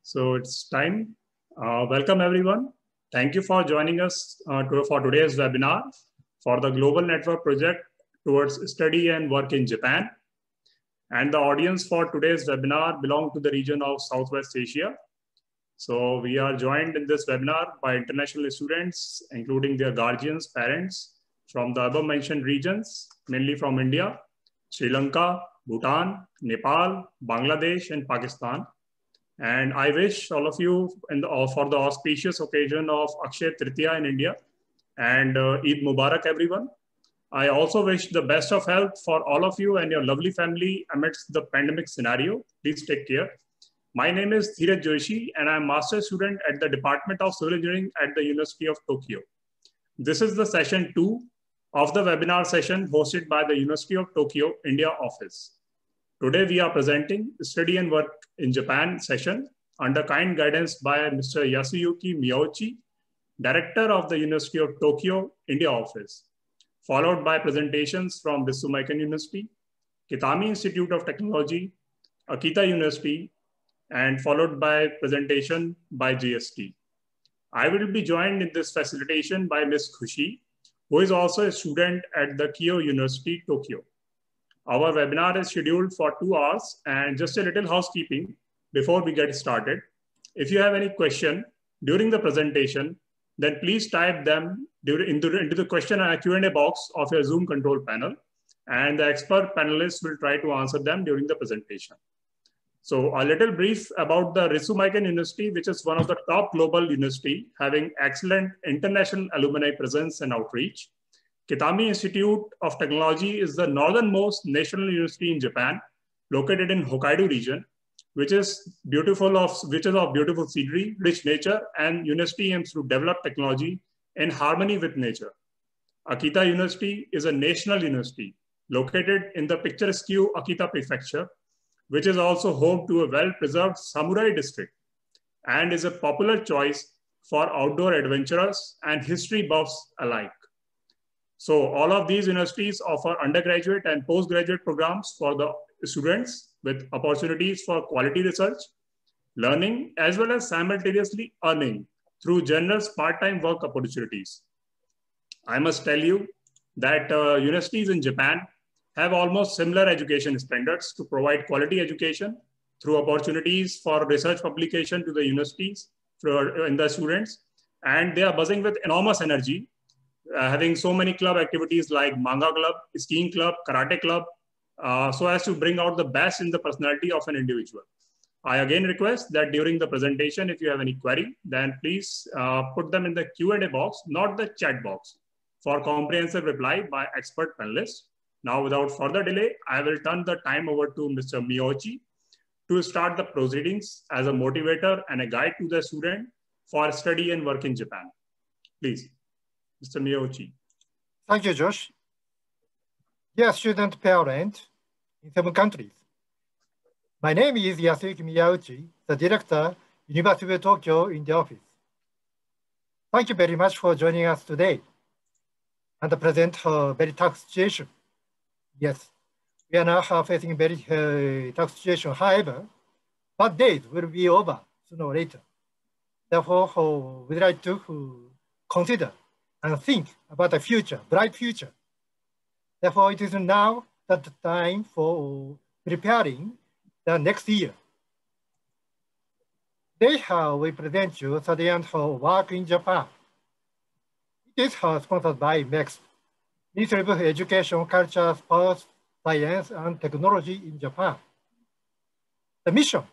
So it's time. Welcome everyone. Thank you for joining us for today's webinar for the Global Network Project towards study and work in Japan. And the audience for today's webinar belong to the region of Southwest Asia. So we are joined in this webinar by international students, including their guardians, parents from the above mentioned regions, mainly from India, Sri Lanka, Bhutan, Nepal, Bangladesh, and Pakistan. And I wish all of you for the auspicious occasion of Akshaya Tritiya in India and Eid Mubarak, everyone. I also wish the best of health for all of you and your lovely family amidst the pandemic scenario. Please take care. My name is Dheeraj Joshi, and I'm a master student at the Department of Civil Engineering at the University of Tokyo. This is the session 2 of the webinar session hosted by the University of Tokyo, India office. Today, we are presenting Study and Work in Japan session under kind guidance by Mr. Yasuyuki Miyauchi, Director of the University of Tokyo, India office, followed by presentations from Akon University, Kitami Institute of Technology, Akita University, and followed by presentation by GST. I will be joined in this facilitation by Ms. Khushi, who is also a student at the Keio University, Tokyo. Our webinar is scheduled for 2 hours, and just a little housekeeping before we get started. If you have any question during the presentation, then please type them into the question and Q&A box of your Zoom control panel, and the expert panelists will try to answer them during the presentation. So a little brief about the Akon University, which is one of the top global university having excellent international alumni presence and outreach. Kitami Institute of Technology is the northernmost national university in Japan, located in Hokkaido region, which is of beautiful scenery, rich nature, and university aims to develop technology in harmony with nature. Akita University is a national university located in the picturesque Akita Prefecture, which is also home to a well-preserved samurai district and is a popular choice for outdoor adventurers and history buffs alike. So all of these universities offer undergraduate and postgraduate programs for the students with opportunities for quality research, learning, as well as simultaneously earning through generous part-time work opportunities. I must tell you that universities in Japan have almost similar education standards to provide quality education through opportunities for research publication to the universities in the students. And they are buzzing with enormous energy, having so many club activities like manga club, skiing club, karate club, so as to bring out the best in the personality of an individual. I again request that during the presentation, if you have any query, then please put them in the Q&A box, not the chat box, for comprehensive reply by expert panelists. Now, without further delay, I will turn the time over to Mr. Miyauchi to start the proceedings as a motivator and a guide to the student for study and work in Japan. Please, Mr. Miyauchi. Thank you, Josh. Dear student parent in 7 countries. My name is Yasuyuki Miyauchi, the Director, University of Tokyo in the office. Thank you very much for joining us today and present a very tough situation. Yes, we are now facing a very tough situation. However, bad days will be over sooner or later. Therefore, we'd like to consider and think about the future, bright future. Therefore, it is now that the time for preparing the next year. Today, we present you study and work in Japan. It is sponsored by MEX, Ministry of Education, Culture, Sports, Science, and Technology in Japan. The mission,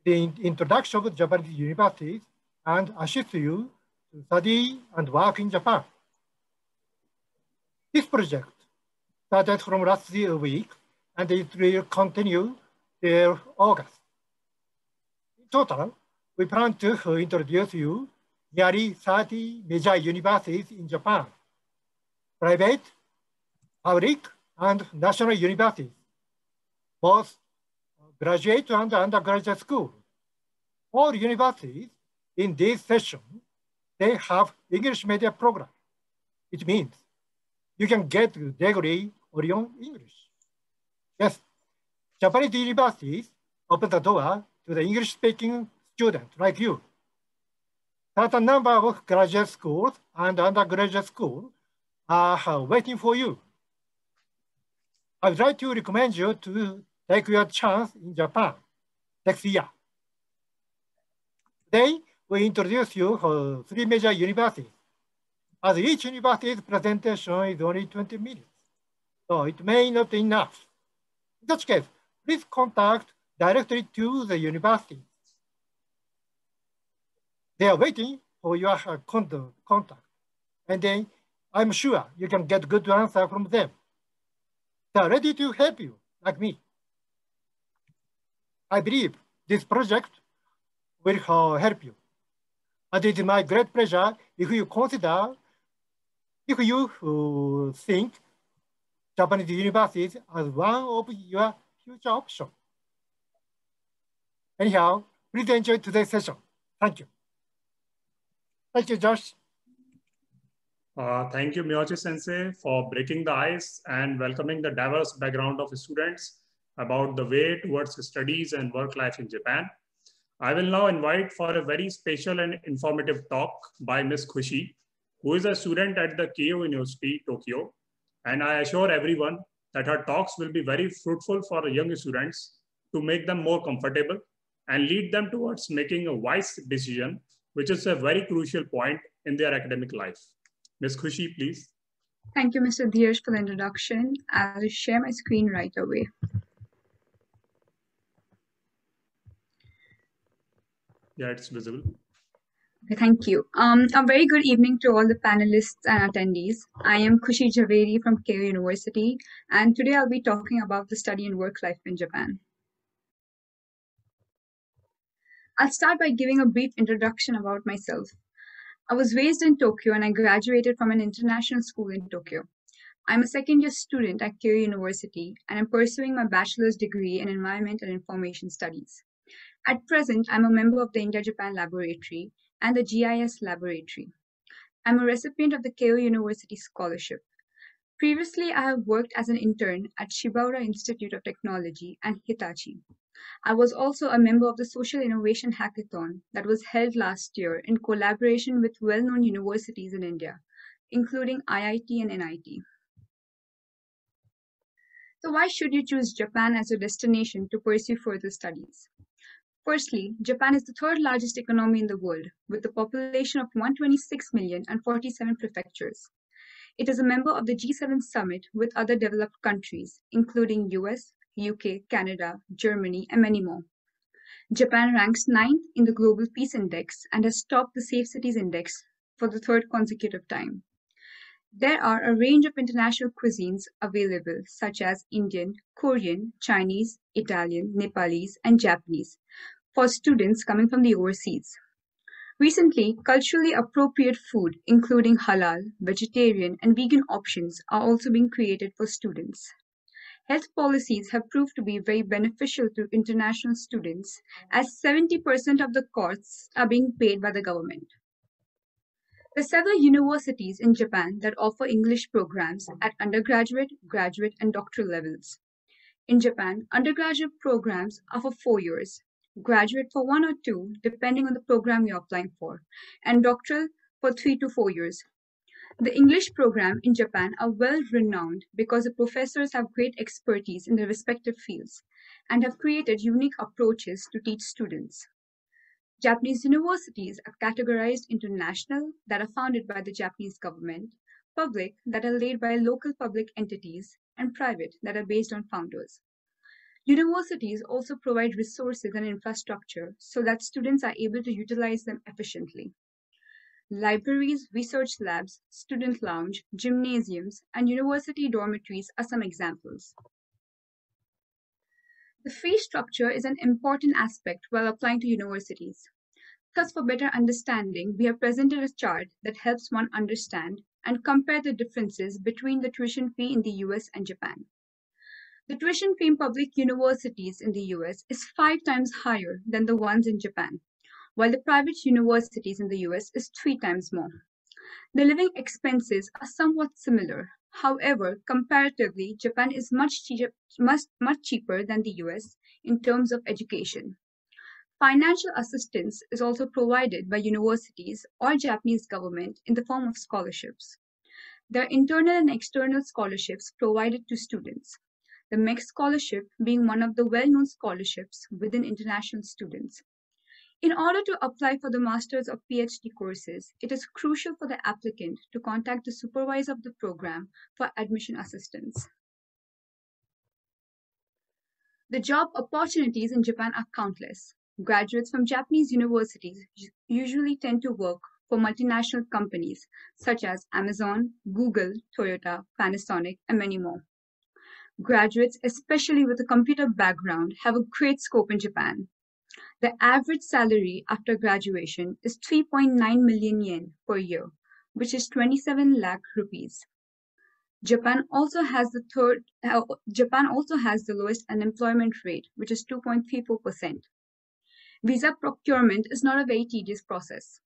the introduction of Japanese universities and assist you to study and work in Japan. This project started from last week, and it will continue till August. In total, we plan to introduce you nearly 30 major universities in Japan, private, public, and national universities, both graduate and undergraduate schools. All universities in this session, they have English media program. It means you can get degree only on English. Yes, Japanese universities open the door to the English-speaking student like you. Certain number of graduate schools and undergraduate schools are waiting for you. I would like to recommend you to take your chance in Japan next year. Today, we introduce you for 3 major universities. As each university's presentation is only 20 minutes, so it may not be enough. In such case, please contact directly to the university. They are waiting for your contact, and then I'm sure you can get good answer from them. They are ready to help you, like me. I believe this project will help you. And it is my great pleasure if you think Japanese universities as one of your future options. Anyhow, please enjoy today's session. Thank you. Thank you, Josh. Thank you, Miyoshi-sensei, for breaking the ice and welcoming the diverse background of students about the way towards studies and work life in Japan. I will now invite for a very special and informative talk by Ms. Kushi, who is a student at the Keio University, Tokyo. And I assure everyone that her talks will be very fruitful for young students to make them more comfortable and lead them towards making a wise decision, which is a very crucial point in their academic life. Ms. Kushi, please. Thank you, Mr. Dheeraj, for the introduction. I'll share my screen right away. Yeah, it's visible. Okay, thank you. A very good evening to all the panelists and attendees. I am Kushi Javeri from Keio University, and today I'll be talking about the study and work life in Japan. I'll start by giving a brief introduction about myself. I was raised in Tokyo and I graduated from an international school in Tokyo. I'm a second-year student at Keio University and I'm pursuing my bachelor's degree in Environment and Information Studies. At present, I'm a member of the India-Japan Laboratory and the GIS Laboratory. I'm a recipient of the Keio University Scholarship. Previously, I have worked as an intern at Shibaura Institute of Technology and Hitachi. I was also a member of the Social Innovation Hackathon that was held last year in collaboration with well-known universities in India, including IIT and NIT. So why should you choose Japan as a destination to pursue further studies? Firstly, Japan is the third largest economy in the world, with a population of 126 million and 47 prefectures. It is a member of the G7 summit with other developed countries, including US, UK, Canada, Germany, and many more. Japan ranks 9th in the Global Peace Index and has topped the Safe Cities Index for the third consecutive time. There are a range of international cuisines available, such as Indian, Korean, Chinese, Italian, Nepalese, and Japanese, for students coming from the overseas. Recently, culturally appropriate food, including halal, vegetarian, and vegan options, are also being created for students. Health policies have proved to be very beneficial to international students, as 70% of the costs are being paid by the government. There are several universities in Japan that offer English programs at undergraduate, graduate, and doctoral levels. In Japan, undergraduate programs are for 4 years, graduate for 1 or 2, depending on the program you're applying for, and doctoral for 3 to 4 years. The English program in Japan are well renowned because the professors have great expertise in their respective fields and have created unique approaches to teach students. Japanese universities are categorized into national, that are founded by the Japanese government, public, that are led by local public entities, and private, that are based on founders. Universities also provide resources and infrastructure so that students are able to utilize them efficiently. Libraries, research labs, student lounge, gymnasiums, and university dormitories are some examples. The fee structure is an important aspect while applying to universities. Thus, for better understanding, we have presented a chart that helps one understand and compare the differences between the tuition fee in the US and Japan. The tuition fee in public universities in the US is 5 times higher than the ones in Japan, while the private universities in the US is 3 times more. The living expenses are somewhat similar. However, comparatively, Japan is much cheaper than the US in terms of education. Financial assistance is also provided by universities or Japanese government in the form of scholarships. There are internal and external scholarships provided to students, the MEC scholarship being one of the well-known scholarships within international students. In order to apply for the master's or PhD courses, it is crucial for the applicant to contact the supervisor of the program for admission assistance. The job opportunities in Japan are countless. Graduates from Japanese universities usually tend to work for multinational companies such as Amazon, Google, Toyota, Panasonic, and many more. Graduates, especially with a computer background, have a great scope in Japan. The average salary after graduation is 3.9 million yen per year, which is 27 lakh rupees. Japan also has the lowest unemployment rate, which is 2.34%. Visa procurement is not a very tedious process.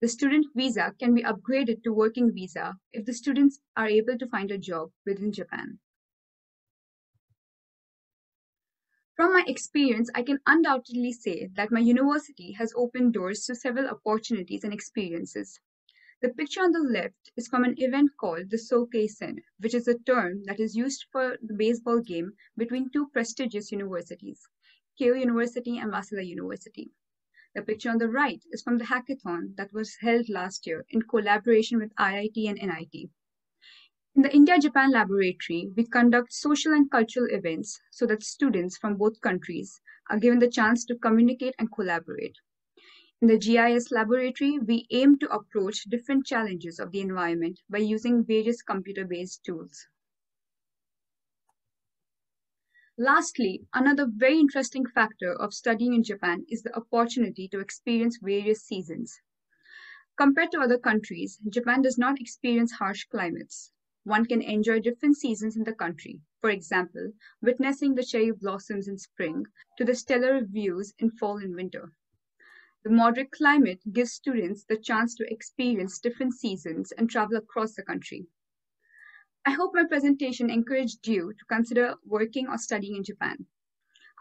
The student visa can be upgraded to working visa if the students are able to find a job within Japan. From my experience, I can undoubtedly say that my university has opened doors to several opportunities and experiences. The picture on the left is from an event called the Sokeisen, which is a term that is used for the baseball game between two prestigious universities, Keio University and Waseda University. The picture on the right is from the hackathon that was held last year in collaboration with IIT and NIT. In the India-Japan Laboratory, we conduct social and cultural events so that students from both countries are given the chance to communicate and collaborate. In the GIS Laboratory, we aim to approach different challenges of the environment by using various computer-based tools. Lastly, another very interesting factor of studying in Japan is the opportunity to experience various seasons. Compared to other countries, Japan does not experience harsh climates. One can enjoy different seasons in the country, for example, witnessing the cherry blossoms in spring to the stellar views in fall and winter. The moderate climate gives students the chance to experience different seasons and travel across the country. I hope my presentation encouraged you to consider working or studying in Japan.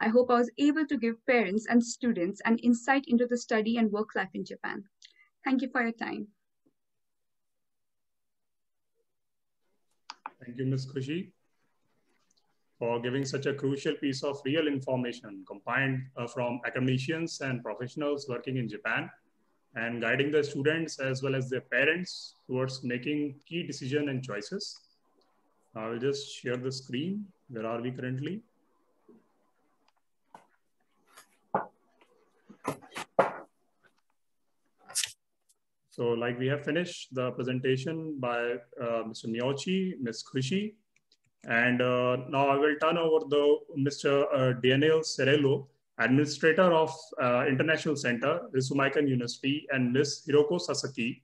I hope I was able to give parents and students an insight into the study and work life in Japan. Thank you for your time. Thank you, Ms. Khushi, for giving such a crucial piece of real information combined from academicians and professionals working in Japan and guiding the students as well as their parents towards making key decisions and choices. I will just share the screen. Where are we currently? So like we have finished the presentation by Mr. Miyochi, Ms. Khushi, and now I will turn over the Mr. Daniel Cerello, Administrator of International Center, Ritsumeikan University, and Ms. Hiroko Sasaki,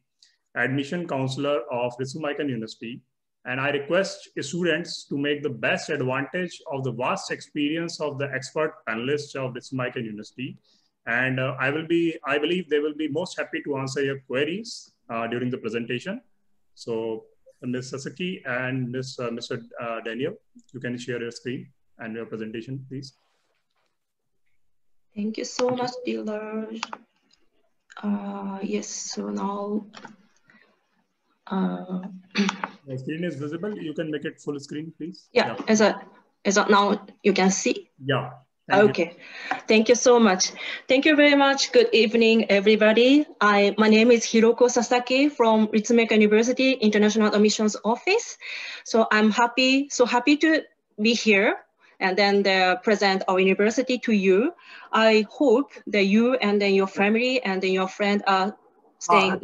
Admission Counselor of Ritsumeikan University. And I request students to make the best advantage of the vast experience of the expert panelists of Ritsumeikan University. And I believe they will be most happy to answer your queries during the presentation. So Ms. Sasaki and Mr. Daniel, you can share your screen and your presentation, please. Thank you so much, Dilraj. Yes, so now. The screen is visible. You can make it full screen, please. Yeah, as of now you can see. Yeah. Okay, thank you so much. Thank you very much. Good evening, everybody. My name is Hiroko Sasaki from Ritsumeikan University International Admissions Office. So I'm so happy to be here and then present our university to you. I hope that you and then your family and then your friend are staying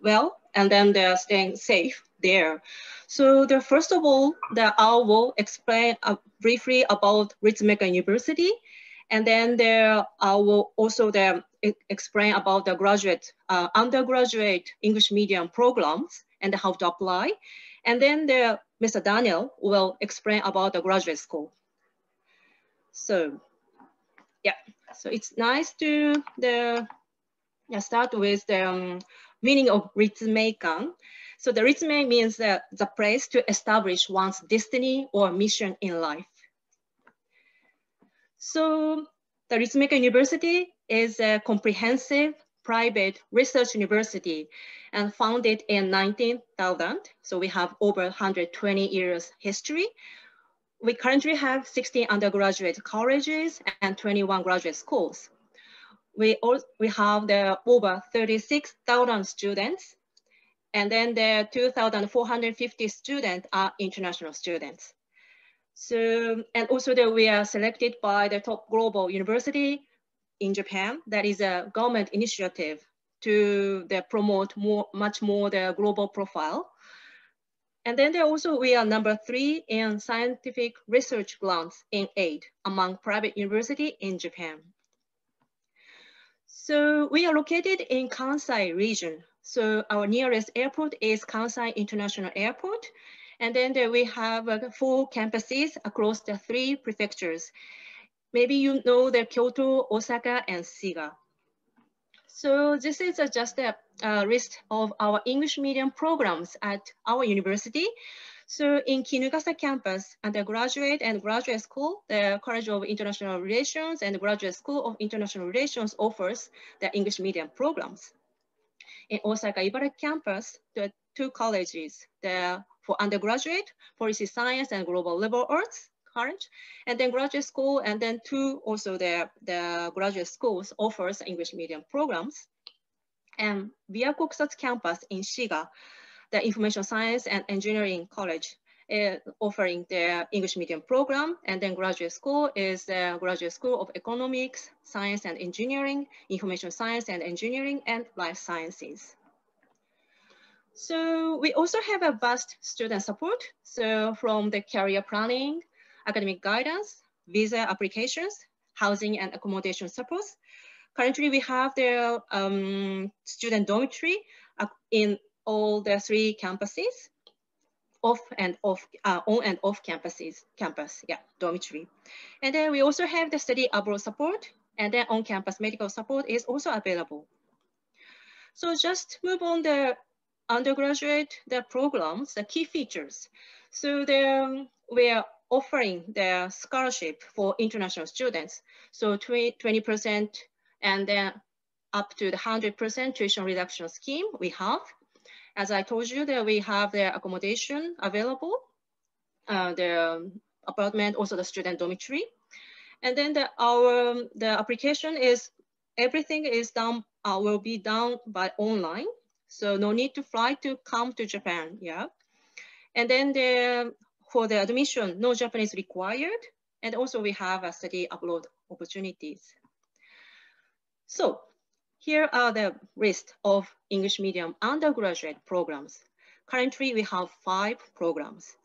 well and then they're staying safe there. So first of all, I will explain briefly about Ritsumeikan University, and then I will also explain about the undergraduate English medium programs and how to apply. And then Mr. Daniel will explain about the graduate school. So yeah, so it's nice to start with the meaning of Ritsumeikan. So the Ritsumei means the place to establish one's destiny or mission in life. So The Ritsumeikan University is a comprehensive private research university and founded in 19,000. So we have over 120 years history. We currently have 16 undergraduate colleges and 21 graduate schools. We have over 36,000 students, and then the 2,450 students are international students. So, and also that we are selected by the top global university in Japan. That is a government initiative to promote much more the global profile. And then we are number 3 in scientific research grants in aid among private universities in Japan. So we are located in Kansai region. So our nearest airport is Kansai International Airport. And then we have 4 campuses across the 3 prefectures. Maybe you know the Kyoto, Osaka, and Shiga. So this is just a list of our English medium programs at our university. So in Kinogasa Campus, undergraduate and graduate school, the College of International Relations and the Graduate School of International Relations offers the English medium programs. In Osaka Ibaraki Campus, there are 2 colleges for undergraduate, policy science and global liberal arts college, and then graduate school, and then 2 also the graduate schools offers English medium programs. And Buwaku Kusatsu Campus in Shiga, the Information Science and Engineering College, offering the English medium program, and then graduate school is the Graduate School of Economics, Science and Engineering, Information Science and Engineering, and Life Sciences. So we also have a vast student support. So from the career planning, academic guidance, visa applications, housing and accommodation supports. Currently, we have the student dormitory in all the 3 campuses, on and off campus, yeah, dormitory. And then we also have the study abroad support, and then on-campus medical support is also available. So just move on the undergraduate, the programs, the key features. So we are offering the scholarship for international students. So 20% and then up to the 100% tuition reduction scheme we have. As I told you, that we have the accommodation available, the apartment, also the student dormitory. And then the application is, everything is done, will be done by online. So no need to fly to come to Japan, yeah. And then for the admission, no Japanese required. And also we have a study abroad opportunities. So here are the list of English medium undergraduate programs. Currently, we have 5 programs.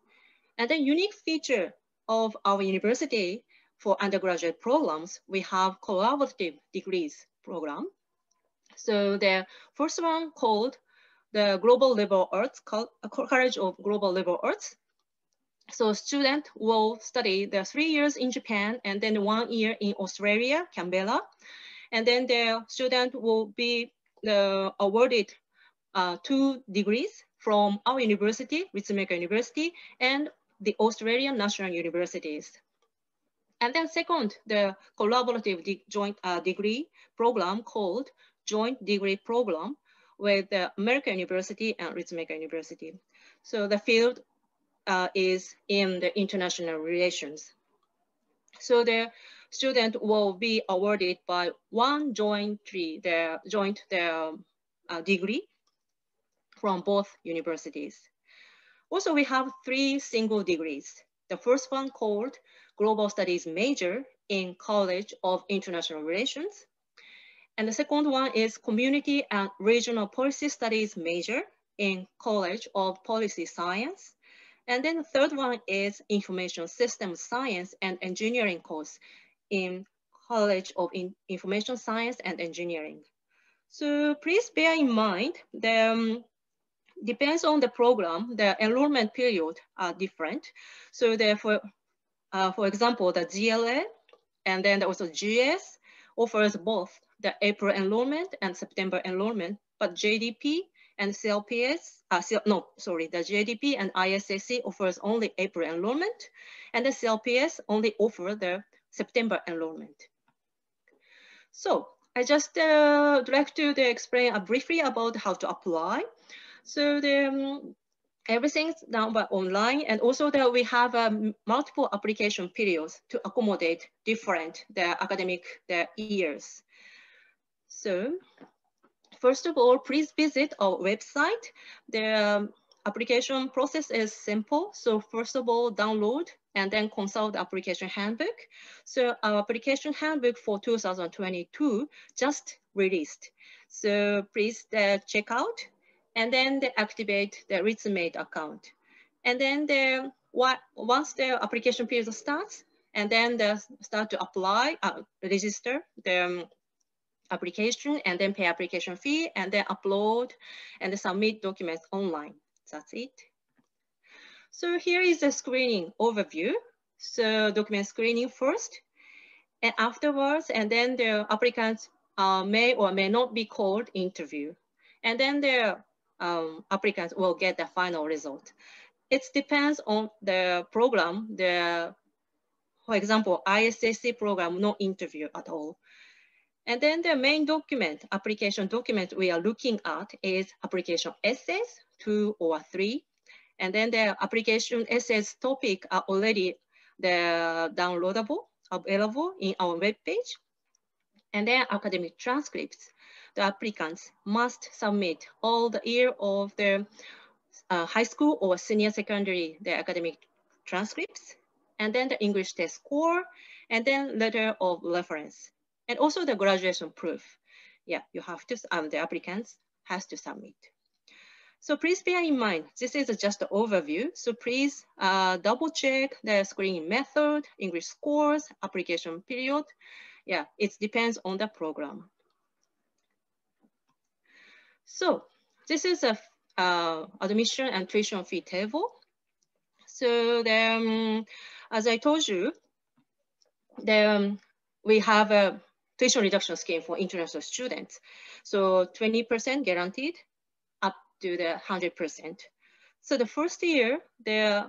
And the unique feature of our university for undergraduate programs, we have collaborative degrees program. So the first one called the Global Liberal Arts, College of Global Liberal Arts. So student will study the 3 years in Japan and then 1 year in Australia, Canberra. And then the student will be awarded 2 degrees from our university, Ritsumeikan University, and the Australian National Universities. And then second, the collaborative joint degree program called Joint Degree Program with the American University and Ritsumeikan University. So the field is in the international relations. So the student will be awarded by 1 degree from both universities. Also, we have 3 single degrees. The first one called Global Studies Major in College of International Relations. And the second one is Community and Regional Policy Studies Major in College of Policy Science. And then the third one is Information Systems Science and Engineering course in College of Information Science and Engineering. So please bear in mind, depends on the program, the enrollment period are different. So therefore, for example, the GLA and then also GS offers both the April enrollment and September enrollment, but JDP and CLPS, the JDP and ISSC offers only April enrollment, and the CLPS only offer the September enrollment. So I just would like to explain briefly about how to apply. So everything's done by online, and also that we have multiple application periods to accommodate different academic years. So first of all, please visit our website. The application process is simple. So first of all, download and then consult the application handbook. So our application handbook for 2022 just released. So please check out and then they activate the Ritsumate account. And then once the application period starts, and then they start to apply, register the application, and then pay application fee, and then upload and submit documents online. That's it. So here is the screening overview. So document screening first, and afterwards, and then the applicants may or may not be called interview. And then the applicants will get the final result. It depends on the program. For example, ISSC program, no interview at all. And then the main document, application document we are looking at is application essays, 2 or 3. And then the application essays topic are already downloadable, available in our webpage. And then academic transcripts. The applicants must submit all the year of their high school or senior secondary, the academic transcripts, and then the English test score, and then letter of reference. And also the graduation proof. Yeah, you have to, the applicants has to submit. So please bear in mind, this is just an overview. So please double check the screening method, English scores, application period. Yeah, it depends on the program. So this is a admission and tuition fee table. So then, as I told you, we have a tuition reduction scheme for international students. So 20% guaranteed up to the 100%. So the first year, it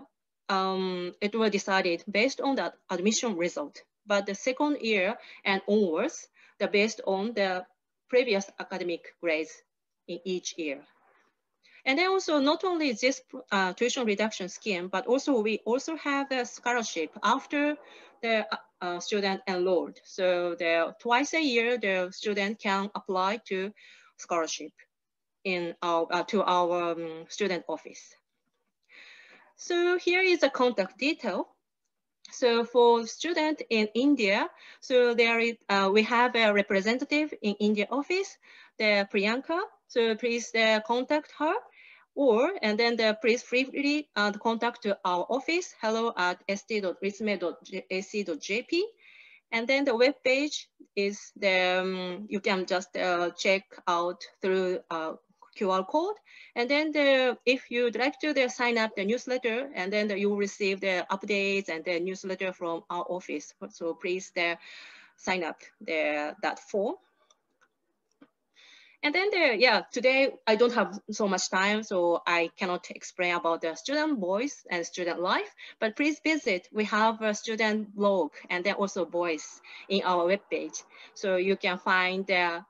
was decided based on that admission result. But the second year and onwards, they're based on the previous academic grades in each year. And then also not only this tuition reduction scheme, but also we also have the scholarship after the student enrolled. So twice a year, the student can apply to scholarship in to our student office. So here is a contact detail. So for student in India, so we have a representative in India office, the Priyanka. So please contact her. And then please freely contact to our office, hello@st.ritsumate.ac.jp. And then the web page is you can just check out through QR code. And then if you'd like to sign up the newsletter, and then you will receive the updates and the newsletter from our office. So please sign up that form. And then today I don't have so much time, so I cannot explain about the student voice and student life, but please visit. We have a student blog and then also voice in our webpage. So you can find our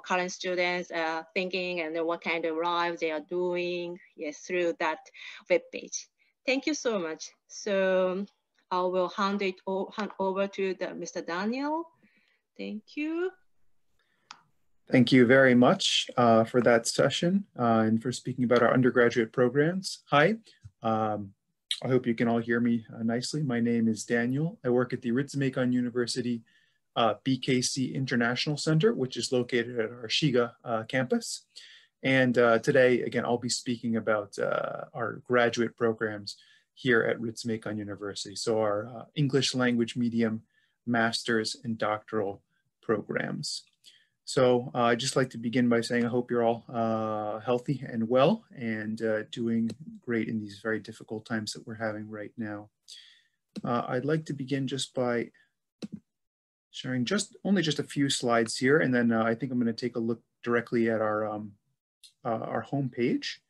current students thinking and what kind of life they are doing, yes, through that webpage. Thank you so much. So I will hand over to Mr. Daniel. Thank you. Thank you very much for that session and for speaking about our undergraduate programs. Hi, I hope you can all hear me nicely. My name is Daniel. I work at the Akon University BKC International Center, which is located at our Shiga campus. And today, again, I'll be speaking about our graduate programs here at Akon University. So our English language medium, master's and doctoral programs. So I'd just like to begin by saying I hope you're all healthy and well and doing great in these very difficult times that we're having right now. I'd like to begin just by sharing only just a few slides here, and then I think I'm going to take a look directly at our homepage.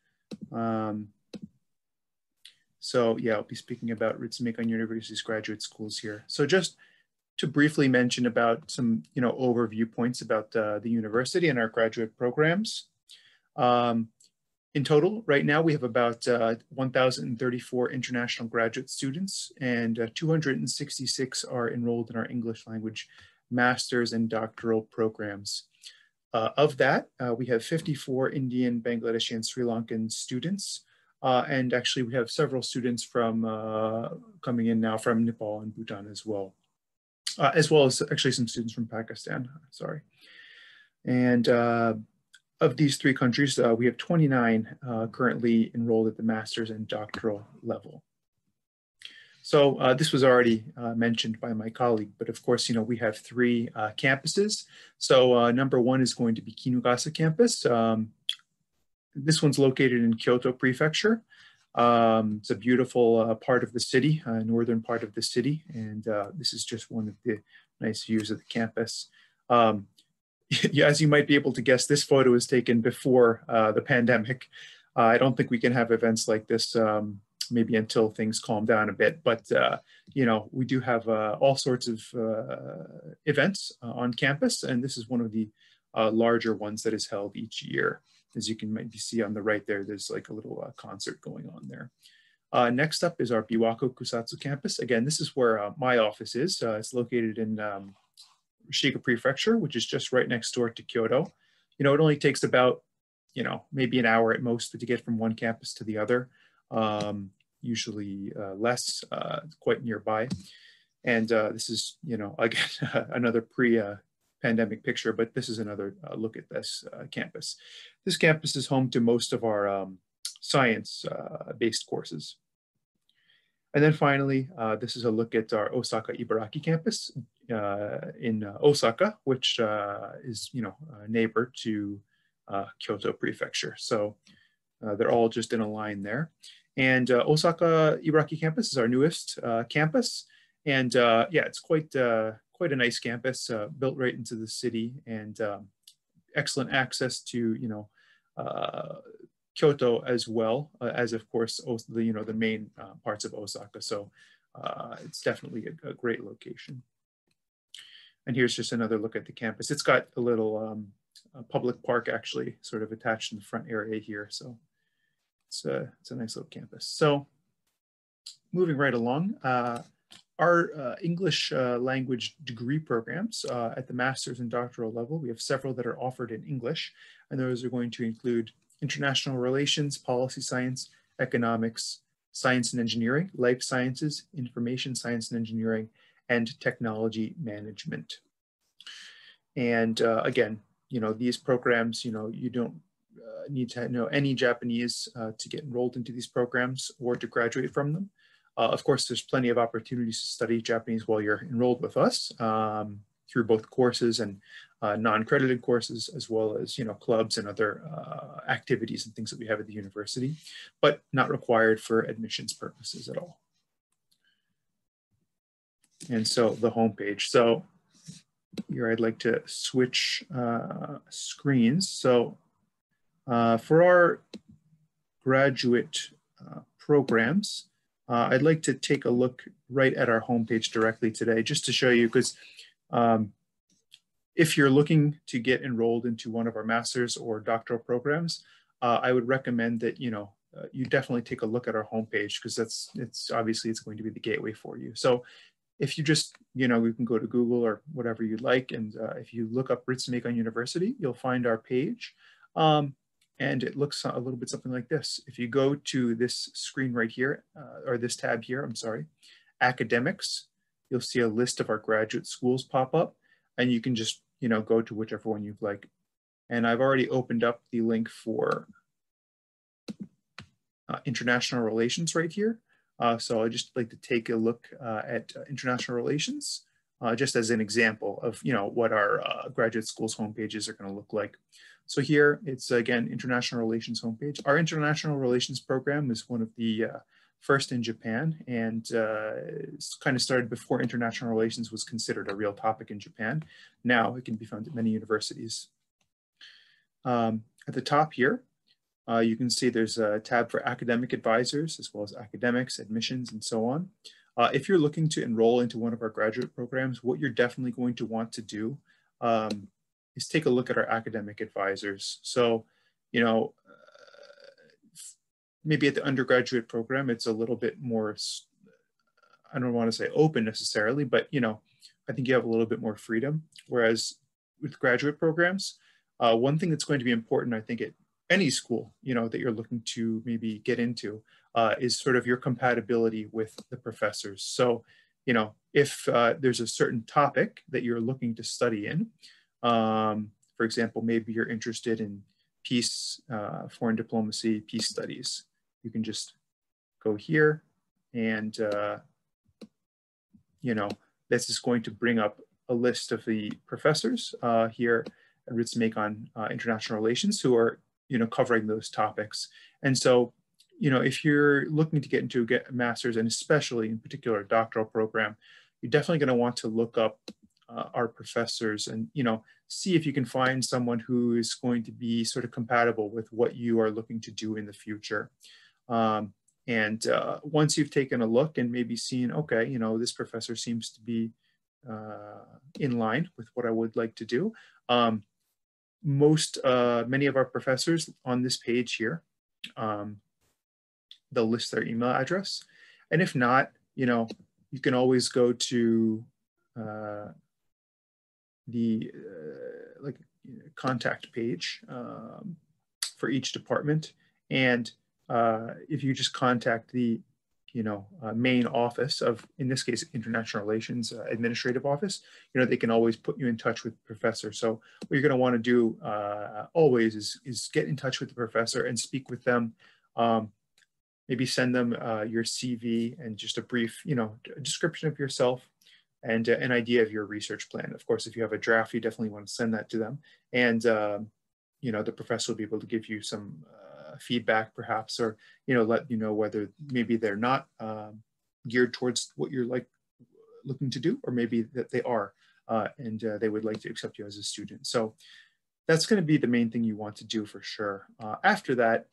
So yeah, I'll be speaking about Akon University's graduate schools here. So just to briefly mention about some, overview points about the university and our graduate programs. In total, right now, we have about 1,034 international graduate students, and 266 are enrolled in our English language master's and doctoral programs. Of that, we have 54 Indian, Bangladeshi, and Sri Lankan students. And actually, we have several students from coming in now from Nepal and Bhutan as well as actually some students from Pakistan, sorry. And of these three countries, we have 29 currently enrolled at the master's and doctoral level. So this was already mentioned by my colleague, but of course, we have three campuses. So number one is going to be Kinogasa Campus. This one's located in Kyoto Prefecture. It's a beautiful part of the city, northern part of the city. And this is just one of the nice views of the campus. As you might be able to guess, this photo was taken before the pandemic. I don't think we can have events like this maybe until things calm down a bit. But, we do have all sorts of events on campus. And this is one of the larger ones that is held each year. As you can maybe see on the right there, there's like a little concert going on there. Next up is our Buwaku Kusatsu campus. Again, this is where my office is. It's located in Shiga Prefecture, which is just right next door to Kyoto. It only takes about, maybe an hour at most to get from one campus to the other. Usually less, quite nearby. And this is, again, another pre-pandemic picture, but this is another look at this campus. This campus is home to most of our science-based courses. And then finally, this is a look at our Osaka Ibaraki campus in Osaka, which is, a neighbor to Kyoto Prefecture. So they're all just in a line there. And Osaka Ibaraki campus is our newest campus. And yeah, it's quite a nice campus, built right into the city, and excellent access to, Kyoto as well as, of course, the main parts of Osaka. So it's definitely a great location. And here's just another look at the campus. It's got a little public park actually sort of attached in the front area here. So it's a nice little campus. So moving right along, our English language degree programs at the master's and doctoral level, we have several that are offered in English, and those are going to include international relations, policy science, economics, science and engineering, life sciences, information science and engineering, and technology management. And again, these programs, you don't need to know any Japanese to get enrolled into these programs or to graduate from them. Of course, there's plenty of opportunities to study Japanese while you're enrolled with us through both courses and non-accredited courses, as well as clubs and other activities and things that we have at the university, but not required for admissions purposes at all. And so the homepage. So here I'd like to switch screens. So for our graduate programs, I'd like to take a look right at our homepage directly today, just to show you, because if you're looking to get enrolled into one of our master's or doctoral programs, I would recommend that you definitely take a look at our homepage, because it's obviously going to be the gateway for you. So if you just you can go to Google or whatever you'd like, and if you look up Akon University, you'll find our page. And it looks a little bit something like this. If you go to this screen right here, or this tab here, I'm sorry, academics, you'll see a list of our graduate schools pop up, and you can just, go to whichever one you'd like. And I've already opened up the link for international relations right here. So I'd just like to take a look at international relations, just as an example of, what our graduate schools homepages are going to look like. So here it's, again, international relations homepage. Our international relations program is one of the first in Japan, and it's kind of started before international relations was considered a real topic in Japan. Now it can be found at many universities. At the top here, you can see there's a tab for academic advisors, as well as academics, admissions, and so on. If you're looking to enroll into one of our graduate programs, what you're definitely going to want to do is take a look at our academic advisors. So, you know, maybe at the undergraduate program, it's a little bit more, I don't want to say open necessarily, but, you know, I think you have a little bit more freedom. Whereas with graduate programs, one thing that's going to be important, I think, at any school, you know, that you're looking to maybe get into is sort of your compatibility with the professors. So, you know, if there's a certain topic that you're looking to study in, for example, maybe you're interested in peace, foreign diplomacy, peace studies, you can just go here and, you know, this is going to bring up a list of the professors here at Akon International Relations who are, you know, covering those topics. And so, you know, if you're looking to get into a master's, and especially in particular a doctoral program, you're definitely going to want to look up our professors and, you know, see if you can find someone who is going to be sort of compatible with what you are looking to do in the future. Once you've taken a look and maybe seen, okay, you know, this professor seems to be in line with what I would like to do. Many of our professors on this page here, they'll list their email address. And if not, you know, you can always go to the contact page for each department. And if you just contact the, you know, main office of, in this case, International Relations Administrative Office, you know, they can always put you in touch with the professor. So what you're going to want to do always is get in touch with the professor and speak with them. Maybe send them your CV and just a brief, you know, description of yourself and an idea of your research plan. Of course, if you have a draft, you definitely want to send that to them. And, you know, the professor will be able to give you some feedback perhaps, or, you know, let you know whether maybe they're not geared towards what you're like looking to do, or maybe that they are, and they would like to accept you as a student. So that's going to be the main thing you want to do for sure. After that,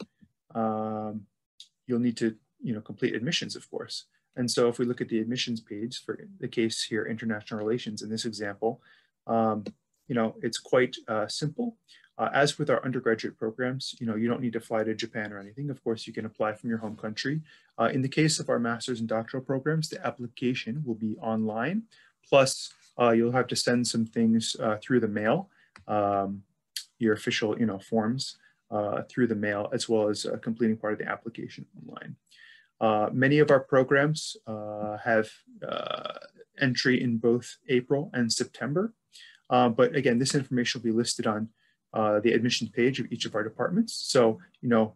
you'll need to, you know, complete admissions, of course. And so if we look at the admissions page for the case here, international relations, in this example, you know, it's quite simple. As with our undergraduate programs, you know, you don't need to fly to Japan or anything. Of course, you can apply from your home country. In the case of our master's and doctoral programs, the application will be online. Plus, you'll have to send some things through the mail, your official, you know, forms through the mail, as well as completing part of the application online. Many of our programs have entry in both April and September. But again, this information will be listed on the admissions page of each of our departments. So, you know,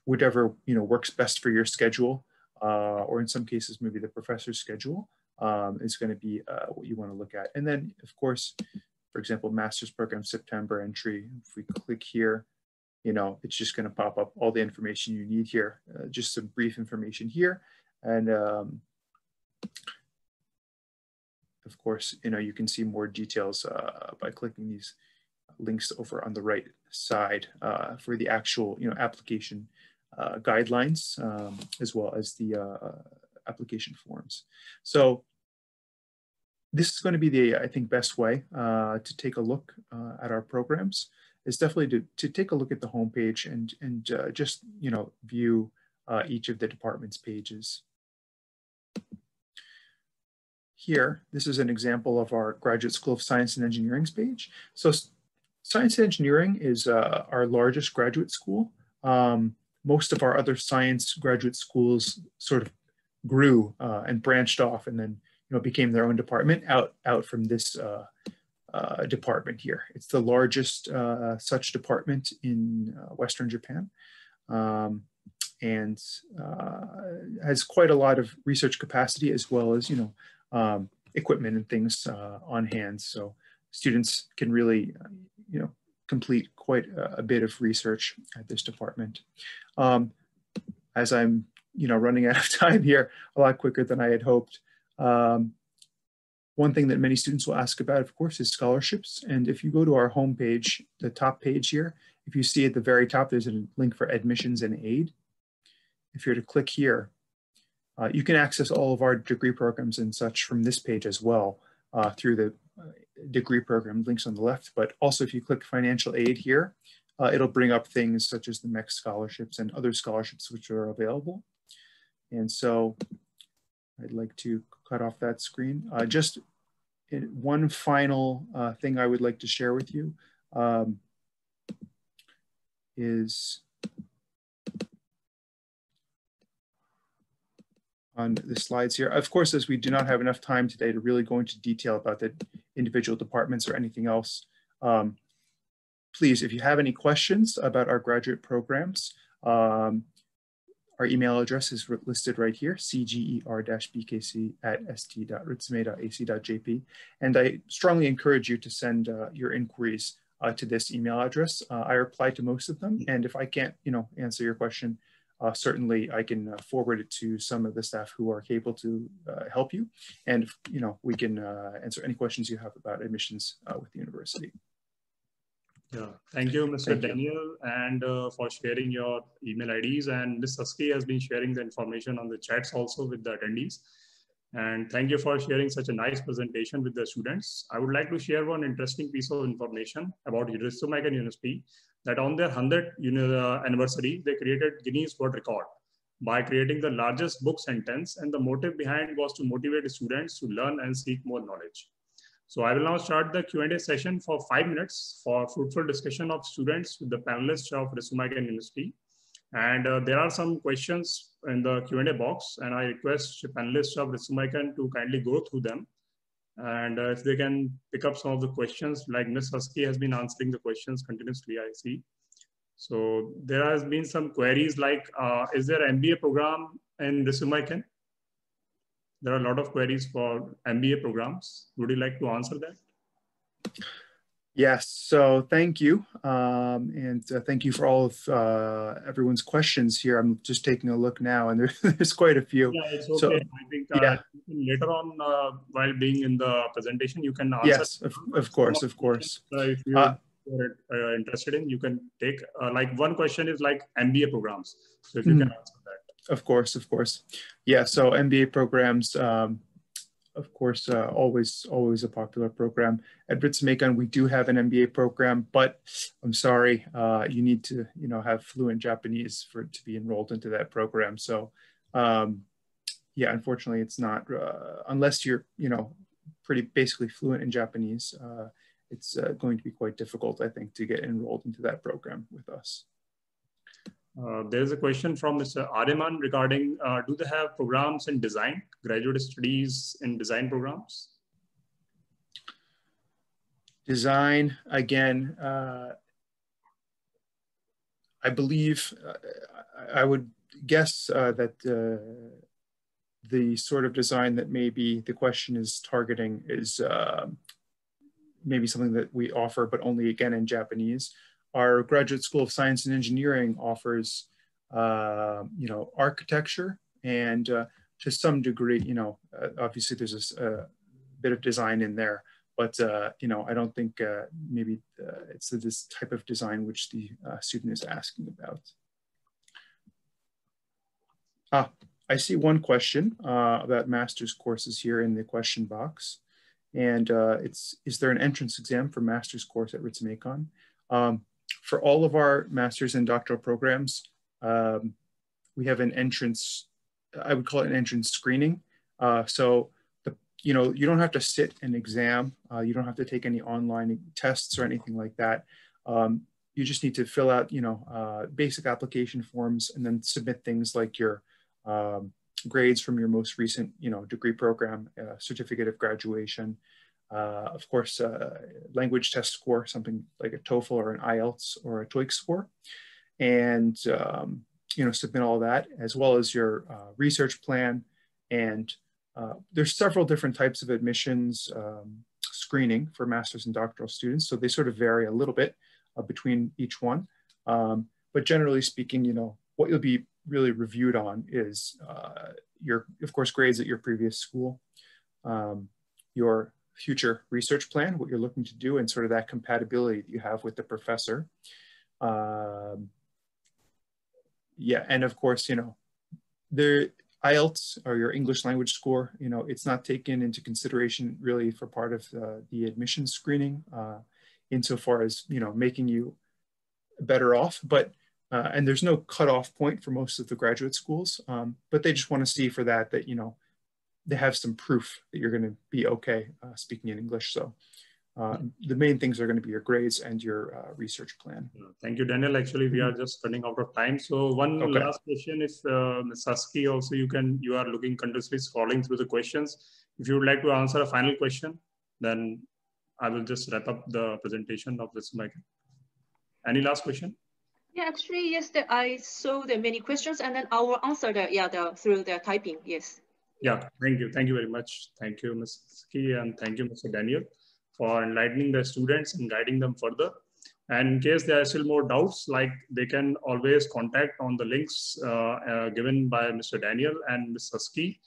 whatever, you know, works best for your schedule, or in some cases, maybe the professor's schedule is going to be what you want to look at. And then, of course, for example, master's program September entry, if we click here, you know, it's just going to pop up all the information you need here, just some brief information here. And of course, you know, you can see more details by clicking these links over on the right side for the actual, you know, application guidelines, as well as the application forms. So this is going to be the, I think, best way to take a look at our programs. Is definitely to take a look at the homepage and just, you know, view each of the department's pages. Here, this is an example of our Graduate School of Science and Engineering's page. So Science and Engineering is our largest graduate school. Most of our other science graduate schools sort of grew and branched off, and then, you know, became their own department out from this department here. It's the largest such department in Western Japan, and has quite a lot of research capacity, as well as, you know, equipment and things on hand. So students can really, you know, complete quite a bit of research at this department. As I'm, you know, running out of time here a lot quicker than I had hoped. One thing that many students will ask about, of course, is scholarships. And if you go to our homepage, the top page here, if you see at the very top, there's a link for admissions and aid. If you're to click here, You can access all of our degree programs and such from this page as well through the degree program links on the left. But also if you click financial aid here, it'll bring up things such as the MEC scholarships and other scholarships which are available. And so I'd like to cut off that screen. Just one final thing I would like to share with you is on the slides here. Of course, as we do not have enough time today to really go into detail about the individual departments or anything else, please, if you have any questions about our graduate programs, our email address is listed right here, cger-bkc@st.ritsume.ac.jp. And I strongly encourage you to send your inquiries to this email address. I reply to most of them. And if I can't, answer your question, certainly I can forward it to some of the staff who are able to help you. And, we can answer any questions you have about admissions with the university. Yeah, thank you, Mr. Daniel, and for sharing your email IDs. And Ms. Saskia has been sharing the information on the chats also with the attendees. And thank you for sharing such a nice presentation with the students. I would like to share one interesting piece of information about Ritsumeikan University, that on their 100th anniversary, they created Guinness World Record by creating the largest book sentence. And the motive behind was to motivate students to learn and seek more knowledge. So I will now start the Q&A session for 5 minutes for fruitful discussion of students with the panelists of Ritsumeikan University. And there are some questions in the Q&A box, and I request panelists of Ritsumeikan to kindly go through them. And if they can pick up some of the questions, like Ms. Husky has been answering the questions continuously, I see. So there has been some queries like, is there an MBA program in Ritsumeikan? There are a lot of queries for MBA programs. Would you like to answer that? Yes, so thank you. And thank you for all of everyone's questions here. I'm just taking a look now and there's quite a few. Yeah, it's okay. So, I think later on, while being in the presentation, you can answer. Yes, of course. If you're interested in, you can take, like one question is like MBA programs. So if you can answer that. Of course. Yeah, so MBA programs, of course, always a popular program. At Ritsumeikan, we do have an MBA program, but I'm sorry, you need to, have fluent Japanese to be enrolled into that program. So, yeah, unfortunately, it's not, unless you're, basically fluent in Japanese, it's going to be quite difficult, I think, to get enrolled into that program with us. There's a question from Mr. Ademan regarding, do they have programs in design, graduate studies in design programs? Design, again, I believe, I would guess that the sort of design that maybe the question is targeting is maybe something that we offer, but only again in Japanese. Our Graduate School of Science and Engineering offers, architecture and to some degree, obviously there's a bit of design in there, but, I don't think maybe it's this type of design which the student is asking about. I see one question about master's courses here in the question box. And is there an entrance exam for master's course at Ritsumeikan? For all of our master's and doctoral programs, we have an entrance, I would call it an entrance screening. So, you don't have to sit an exam. You don't have to take any online tests or anything like that. You just need to fill out, basic application forms and then submit things like your grades from your most recent, degree program, certificate of graduation. Of course, language test score, something like a TOEFL or an IELTS or a TOEIC score, and submit all that, as well as your research plan. And there's several different types of admissions screening for master's and doctoral students, so they sort of vary a little bit between each one. But generally speaking, what you'll be really reviewed on is your, of course, grades at your previous school, your future research plan, what you're looking to do, and sort of that compatibility that you have with the professor. Yeah, and of course, IELTS or your English language score, you know, it's not taken into consideration really for part of the admission screening insofar as, you know, making you better off. But and there's no cutoff point for most of the graduate schools, but they just want to see for that, you know, they have some proof that you're going to be okay speaking in English. So the main things are going to be your grades and your research plan. Thank you, Daniel. Actually, we are just running out of time. So one last question, if Ms. Sasaki also, you are looking continuously scrolling through the questions. If you would like to answer a final question, then I will just wrap up the presentation of this mic. Any last question? Yeah, actually, yes, I saw the many questions and then I will answer through the typing, yes. Yeah, thank you. Thank you very much. Thank you, Ms. Sasaki, and thank you, Mr. Daniel, for enlightening the students and guiding them further. And in case there are still more doubts, like they can always contact on the links given by Mr. Daniel and Ms. Sasaki.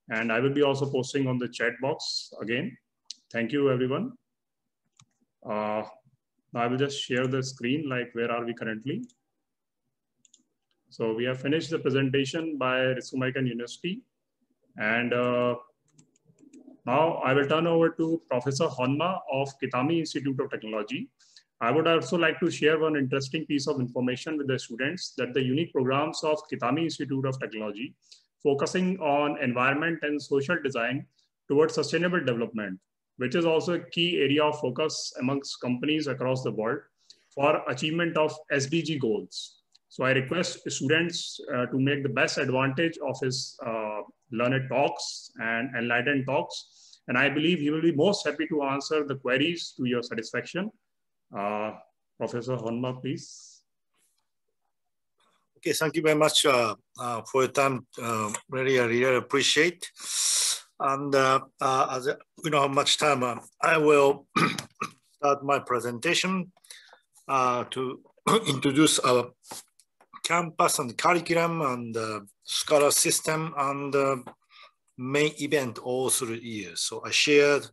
And I will be also posting on the chat box again. Thank you, everyone. I will just share the screen, like where are we currently? So we have finished the presentation by Akon University. And now I will turn over to Professor Honma of Kitami Institute of Technology. I would also like to share one interesting piece of information with the students that the unique programs of Kitami Institute of Technology, focusing on environment and social design towards sustainable development, which is also a key area of focus amongst companies across the world for achievement of SDG goals. So I request students to make the best advantage of his learned talks and enlightened talks. And I believe he will be most happy to answer the queries to your satisfaction. Professor Honma, please. Okay, thank you very much for your time. Really, I really appreciate. And as we don't have much time, I will start my presentation to introduce our campus and curriculum and scholar system and main event all through the year. So I shared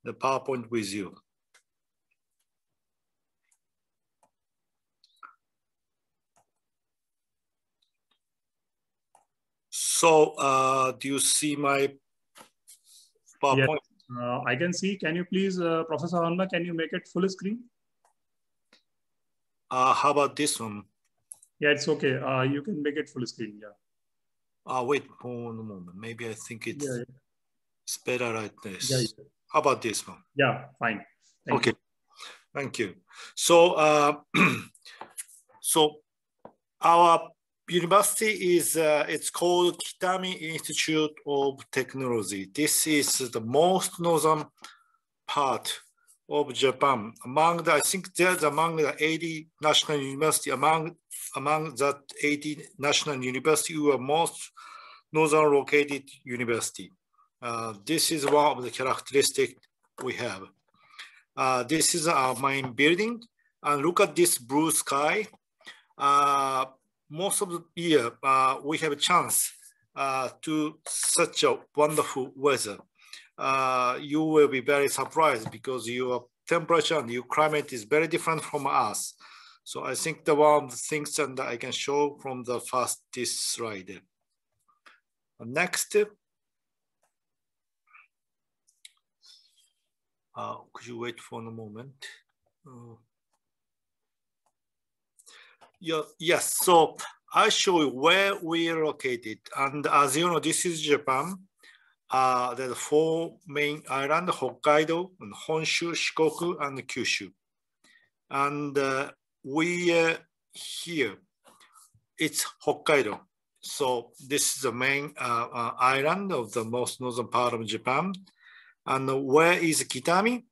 the PowerPoint with you. So do you see my PowerPoint? Yes, I can see. Can you please, Professor Honma, can you make it full screen? How about this one? Yeah, it's okay. You can make it full screen, yeah. Wait for a moment. Maybe I think it's better like this. Yeah. How about this one? Yeah, fine. Thank you. Thank you. So, so our university is, it's called Kitami Institute of Technology. This is the most northern part of Japan. I think there's among the 80 national university, among that 80 national university, we are most northern located university. This is one of the characteristics we have. This is our main building, and look at this blue sky. Most of the year, we have a chance to such a wonderful weather. You will be very surprised because your temperature and your climate is very different from us. So I think the one of the things that I can show from the first this slide. Next. Could you wait for a moment? Yes, so I show you where we are located. And as you know, this is Japan. There are 4 main islands: Hokkaido, and Honshu, Shikoku, and Kyushu. And we here, it's Hokkaido. So this is the main island of the most northern part of Japan. And where is Kitami?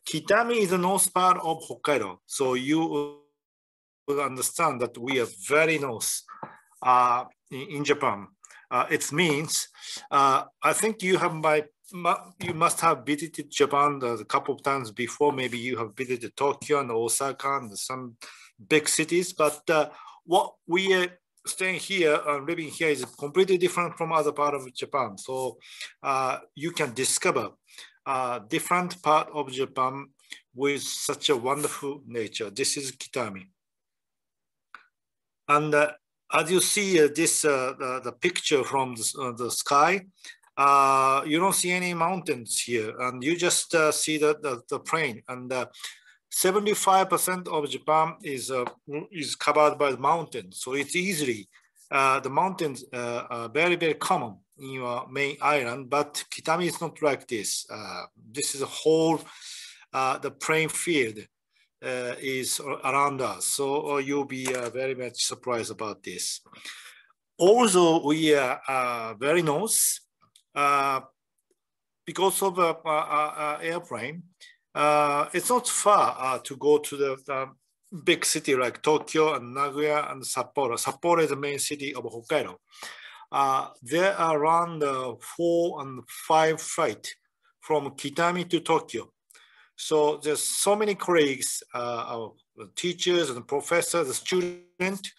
Kitami is the north part of Hokkaido. So you will understand that we are very north in Japan. It means, I think you must have visited Japan a couple of times before. Maybe you have visited Tokyo and Osaka and some big cities, but what we are staying here and living here is completely different from other part of Japan. So you can discover different part of Japan with such a wonderful nature. This is Kitami. And as you see the picture from the sky, you don't see any mountains here, and you just see the plain. And 75% of Japan is covered by the mountains, so it's easily the mountains are very, very common in your main island. But Kitami is not like this. This is a whole the plain field is around us, so you'll be very much surprised about this. Also, we are very nice because of airplane. It's not far to go to the big city like Tokyo and Nagoya and Sapporo. Sapporo is the main city of Hokkaido. There are around 4 and 5 flights from Kitami to Tokyo. So there's so many colleagues, teachers and professors, the students,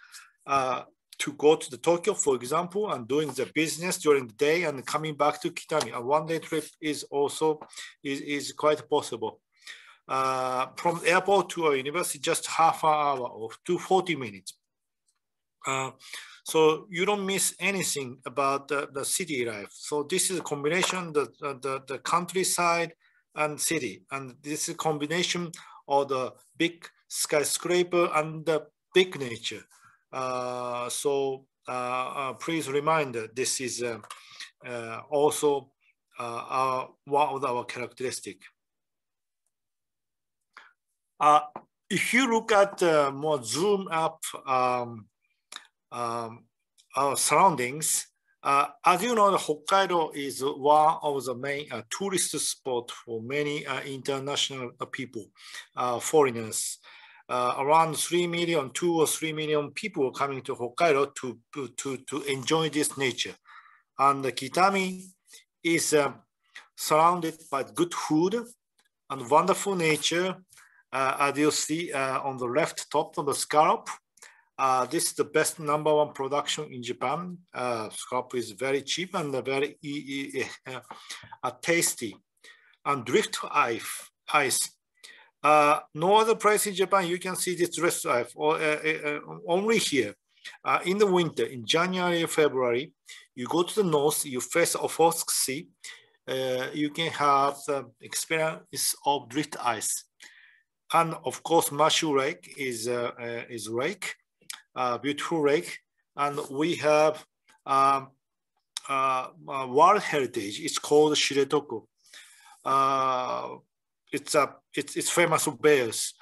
to go to the Tokyo, for example, and doing the business during the day and coming back to Kitami. A one-day trip is also is quite possible. From the airport to a university, just half an hour or 40 minutes. So you don't miss anything about the city life. So this is a combination, the countryside and city. And this is a combination of the big skyscraper and the big nature. So please remind that this is also one of our characteristics. If you look at more zoom up our surroundings, as you know, Hokkaido is one of the main tourist spots for many international people, foreigners. Around 2 or 3 million people coming to Hokkaido to enjoy this nature. And Kitami is surrounded by good food and wonderful nature. As you see on the left top of the scallop, this is the best #1 production in Japan. Scallop is very cheap and very tasty. And drift ice. No other place in Japan you can see this drift ice, only here. In the winter, in January, February, you go to the north, you face Okhotsk Sea, you can have the experience of drift ice. And of course, Mashu Lake is lake, beautiful lake. And we have World Heritage. It's called Shiretoku. It's famous for bears.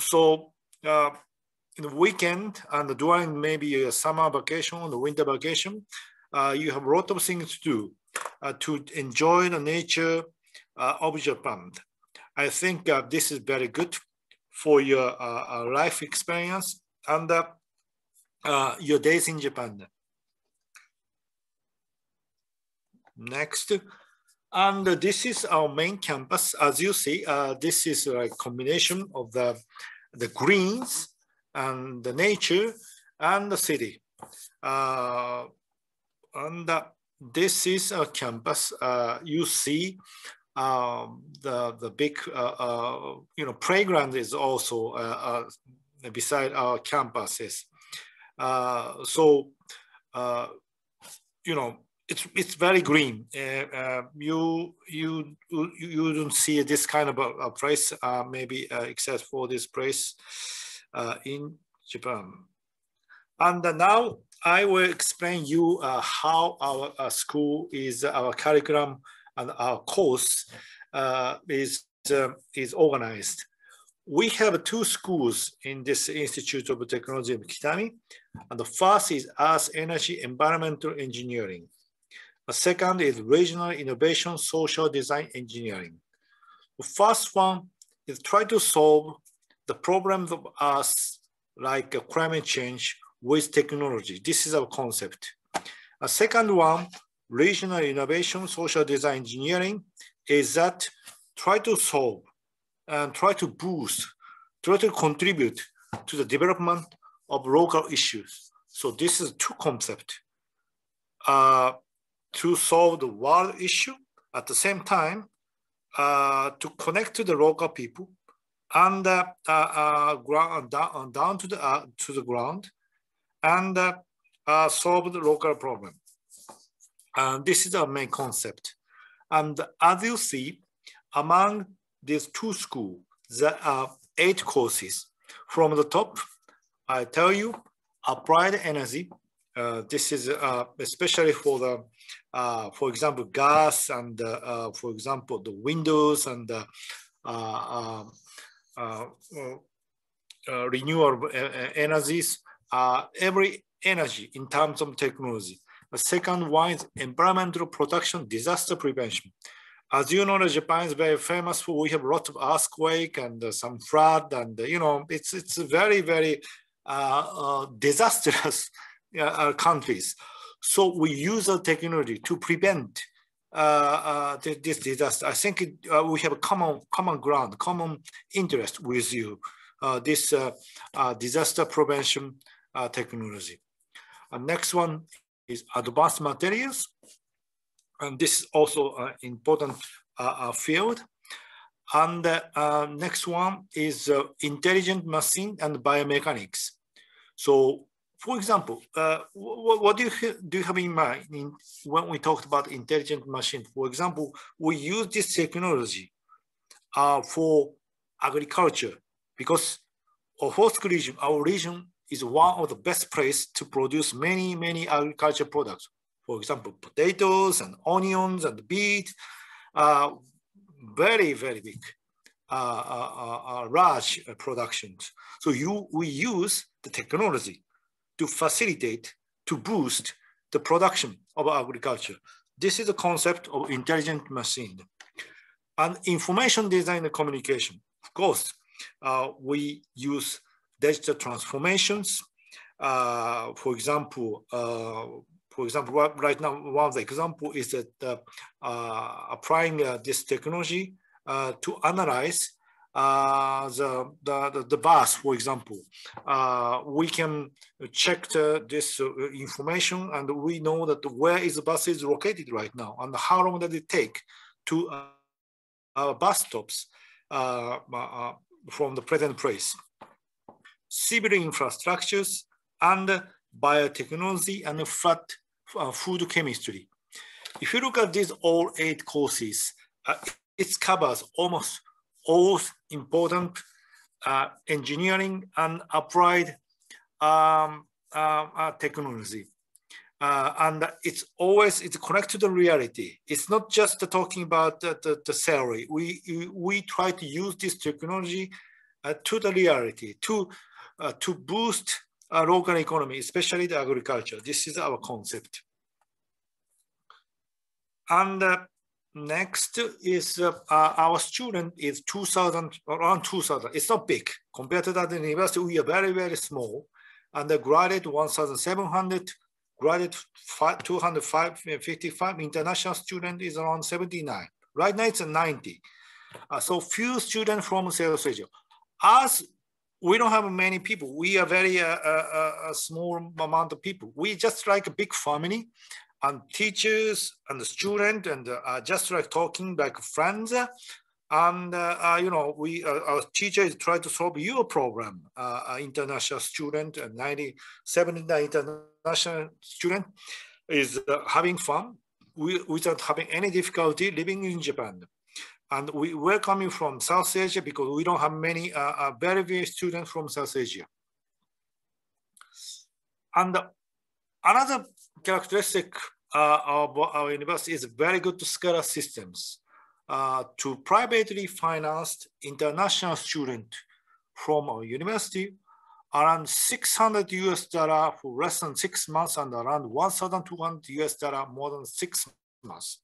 So in the weekend and during maybe a summer vacation or the winter vacation, you have a lot of things to do to enjoy the nature of Japan. I think this is very good for your life experience and your days in Japan. Next. And this is our main campus. As you see, this is a combination of the greens and the nature and the city. And this is a campus. You see the big, playground is also beside our campuses. It's very green. You don't see this kind of a place, maybe except for this place in Japan. And now I will explain you how our school is, our curriculum and our course is organized. We have 2 schools in this Institute of Technology of Kitami. And the first is Earth, Energy, Environmental Engineering. The second is Regional Innovation, Social Design Engineering. The first one is try to solve the problems of Earth, like climate change, with technology. This is our concept. A second one, Regional Innovation, Social Design Engineering, is that try to solve and try to boost, try to contribute to the development of local issues. So this is 2 concepts. To solve the world issue, at the same time, to connect to the local people and down to the ground, and solve the local problem. This is our main concept. And as you see, among these two schools, there are 8 courses. From the top, I tell you, applied energy. This is especially for the, for example, gas and, for example, the windows and renewable energies. Every energy in terms of technology. The second one is environmental protection, disaster prevention. As you know, Japan is very famous for, we have lots of earthquake and some flood, and you know, it's very, very disastrous countries. So we use the technology to prevent this disaster. I think we have a common ground, common interest with you, this disaster prevention technology. Next one is advanced materials. And this is also an important field. And next one is intelligent machine and biomechanics. So, for example, what do you have in mind when we talked about intelligent machine? For example, we use this technology for agriculture because of Okhotsk region, our region is one of the best places to produce many agriculture products. For example, potatoes and onions and beet, very big, large productions. So we use the technology to facilitate, to boost the production of agriculture. This is the concept of intelligent machine. And information design and communication. Of course, we use digital transformations. For example, right now, one of the example is that applying this technology to analyze the bus, for example. We can check this information and we know that where is the bus is located right now and how long does it take to bus stops from the present place. Civil infrastructures and biotechnology and food chemistry. If you look at these all 8 courses, it covers almost all important engineering and applied technology. And it's connected to the reality. It's not just talking about the theory. We try to use this technology to the reality, to boost local economy, especially the agriculture. This is our concept. And next is our student is around 2,000. It's not big. Compared to that university, we are very small. And the graduate 1,700, graduate 255, international student is around 79. Right now it's 90. So few students from South Asia. As we don't have many people, we are very a small amount of people. We just like a big family, and teachers and the student, and just like talking like friends. And you know, our teacher is trying to solve your problem. International student, 79 international student is having fun without having any difficulty living in Japan. And we're coming from South Asia because we don't have many very students from South Asia. And another characteristic of our university is very good to scholar systems. To privately financed international student from our university, around $600 for less than 6 months and around $1,200 more than 6 months.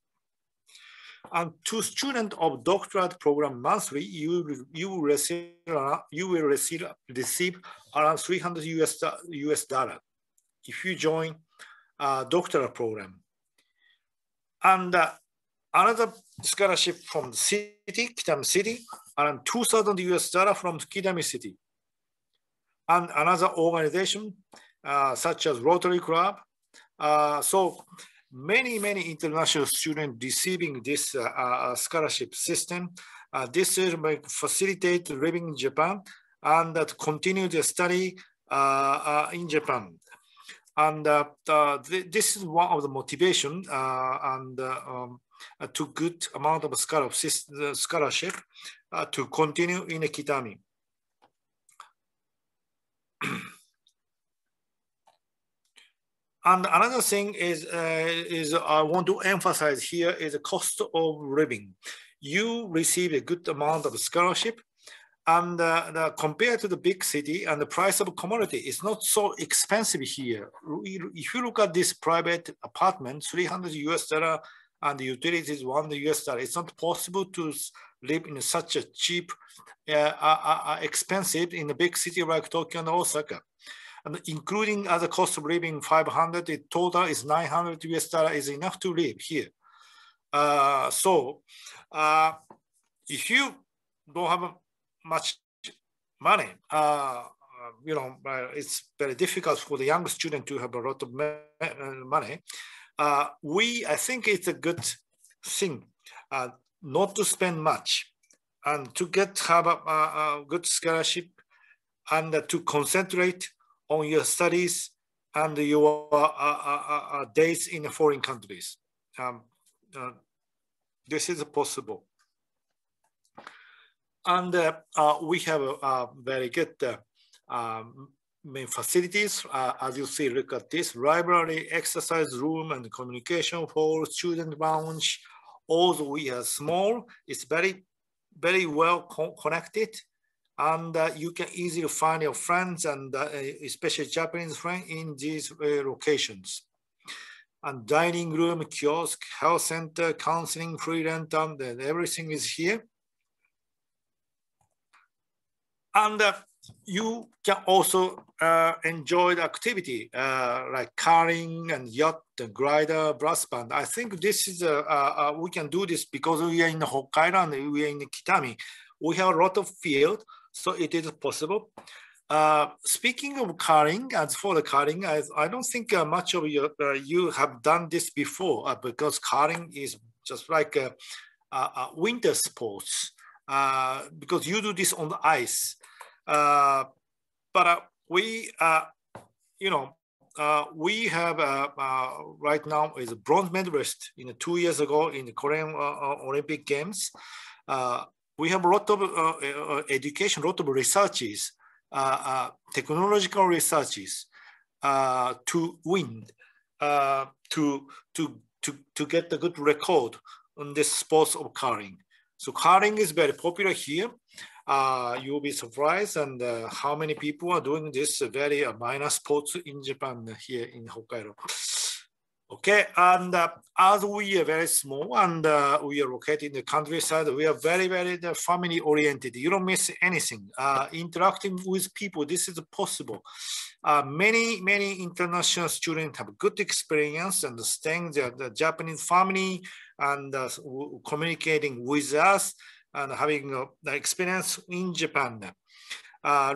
And to student of doctorate program monthly, you will receive around $300 if you join doctoral program. And another scholarship from the city, Kitami City, around $2,000 from Kitami City. And another organization such as Rotary Club. So many international students receiving this scholarship system. This will facilitate living in Japan and that continue their study in Japan. And this is one of the motivation to good amount of scholarship to continue in Kitami. And another thing is I want to emphasize here is the cost of living. You receive a good amount of scholarship, and compared to the big city, and the price of commodity is not so expensive here. If you look at this private apartment, $300, and the utilities $1, it's not possible to live in such a cheap, expensive in a big city like Tokyo and Osaka. And including other cost of living, 500, the total is $900 is enough to live here. If you don't have much money, you know, it's very difficult for the young student to have a lot of money. I think it's a good thing not to spend much and to have a good scholarship and to concentrate on your studies and your days in foreign countries. This is possible. And we have very good main facilities. As you see, look at this: library, exercise room, and communication hall, student lounge. Although we are small, it's very, very well connected. And you can easily find your friends, and especially Japanese friends, in these locations. And dining room, kiosk, health center, counseling, free rent, and everything is here. And you can also enjoy the activity like canoeing and yacht, and glider, brass band. I think this is we can do this because we are in Hokkaido and we are in Kitami. We have a lot of field, so it is possible. Speaking of canoeing, as for the canoeing, I don't think much of you have done this before because canoeing is just like a winter sports because you do this on the ice. But we, you know, we have right now is a bronze medalist in 2 years ago in the Korean Olympic Games. We have a lot of education, a lot of researches, technological researches to win, to get a good record on this sports of canoeing. So canoeing is very popular here. You'll be surprised and how many people are doing this very minor sports in Japan here in Hokkaido. Okay, and as we are very small and we are located in the countryside, we are very, very family oriented. You don't miss anything. Interacting with people, this is possible. Many international students have good experience understanding the Japanese family and communicating with us and having the experience in Japan.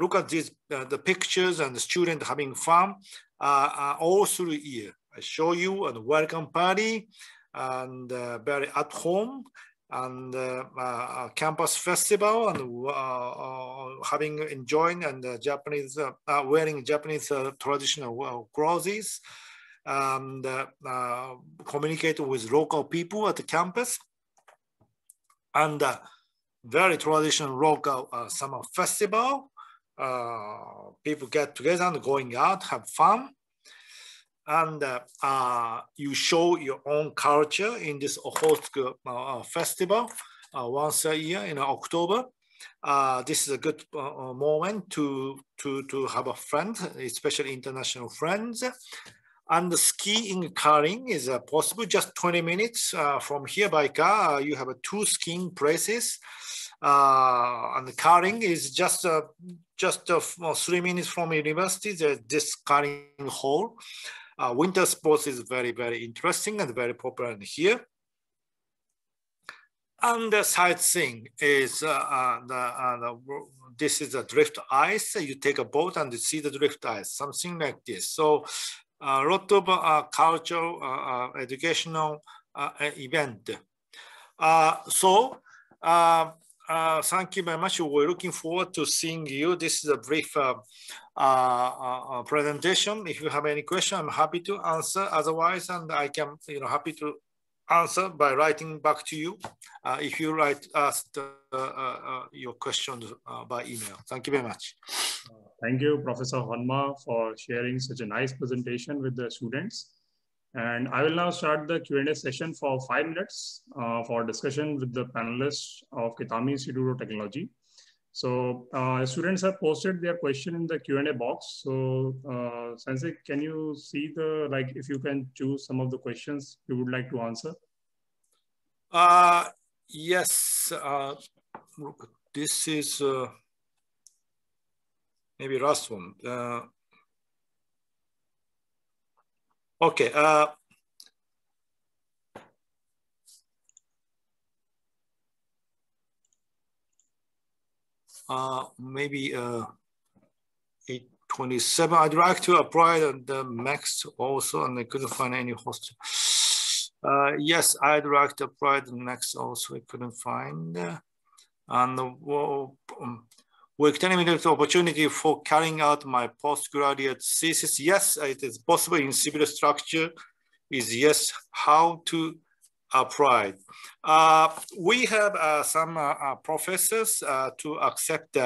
Look at these, the pictures and the students having fun all through the year. I show you a welcome party and very at home and a campus festival and having enjoying and Japanese wearing Japanese traditional clothes and communicate with local people at the campus and very traditional local summer festival. People get together and going out, have fun. And you show your own culture in this Okhotsuku festival once a year in October. This is a good moment to have a friend, especially international friends. And the skiing and canoeing is possible just 20 minutes from here by car. You have 2 skiing places. And the canoeing is just 3 minutes from university. There's this canoeing hall. Winter sports is very, very interesting and very popular here. And the sightseeing is this is a drift ice. You take a boat and you see the drift ice, something like this. So a lot of cultural, educational event. thank you very much. We're looking forward to seeing you. This is a brief presentation. If you have any question, I'm happy to answer. Otherwise, and I can, happy to answer by writing back to you if you write us your questions by email. Thank you very much. Thank you, Professor Honma, for sharing such a nice presentation with the students. And I will now start the Q&A session for 5 minutes for discussion with the panelists of Kitami Institute of Technology. So students have posted their question in the Q&A box. So Sensei, can you see if you can choose some of the questions you would like to answer? Yes, this is maybe last one. Okay. Maybe 827. I'd like to apply the next also, and I couldn't find any hostel. Yes, I'd like to apply the next also. I couldn't find. And we're extending the opportunity for carrying out my postgraduate thesis. Yes, it is possible in civil structure. Is yes, how to apply. We have some professors to accept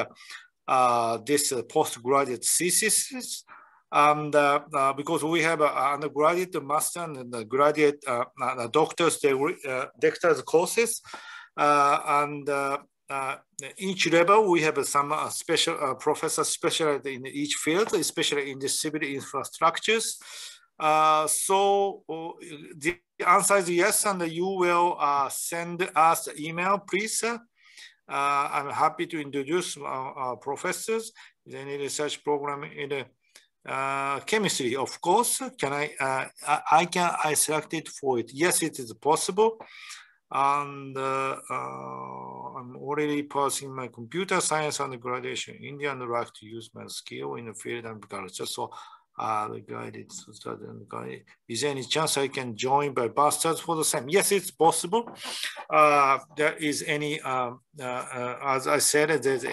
this postgraduate thesis. And because we have an undergraduate, master, and the graduate doctors courses, and each level we have some special professors specialized in each field, especially in the civil infrastructures. So the answer is yes, and you will send us an email, please. I'm happy to introduce our professors. Is there any research program in the chemistry? Of course. Can I selected for it? Yes, it is possible. And I'm already passing my computer science undergraduate in India and like to use my skill in the field and culture. So the guided. Is there any chance I can join by masters for the same? Yes, it's possible. There is any, as I said, there's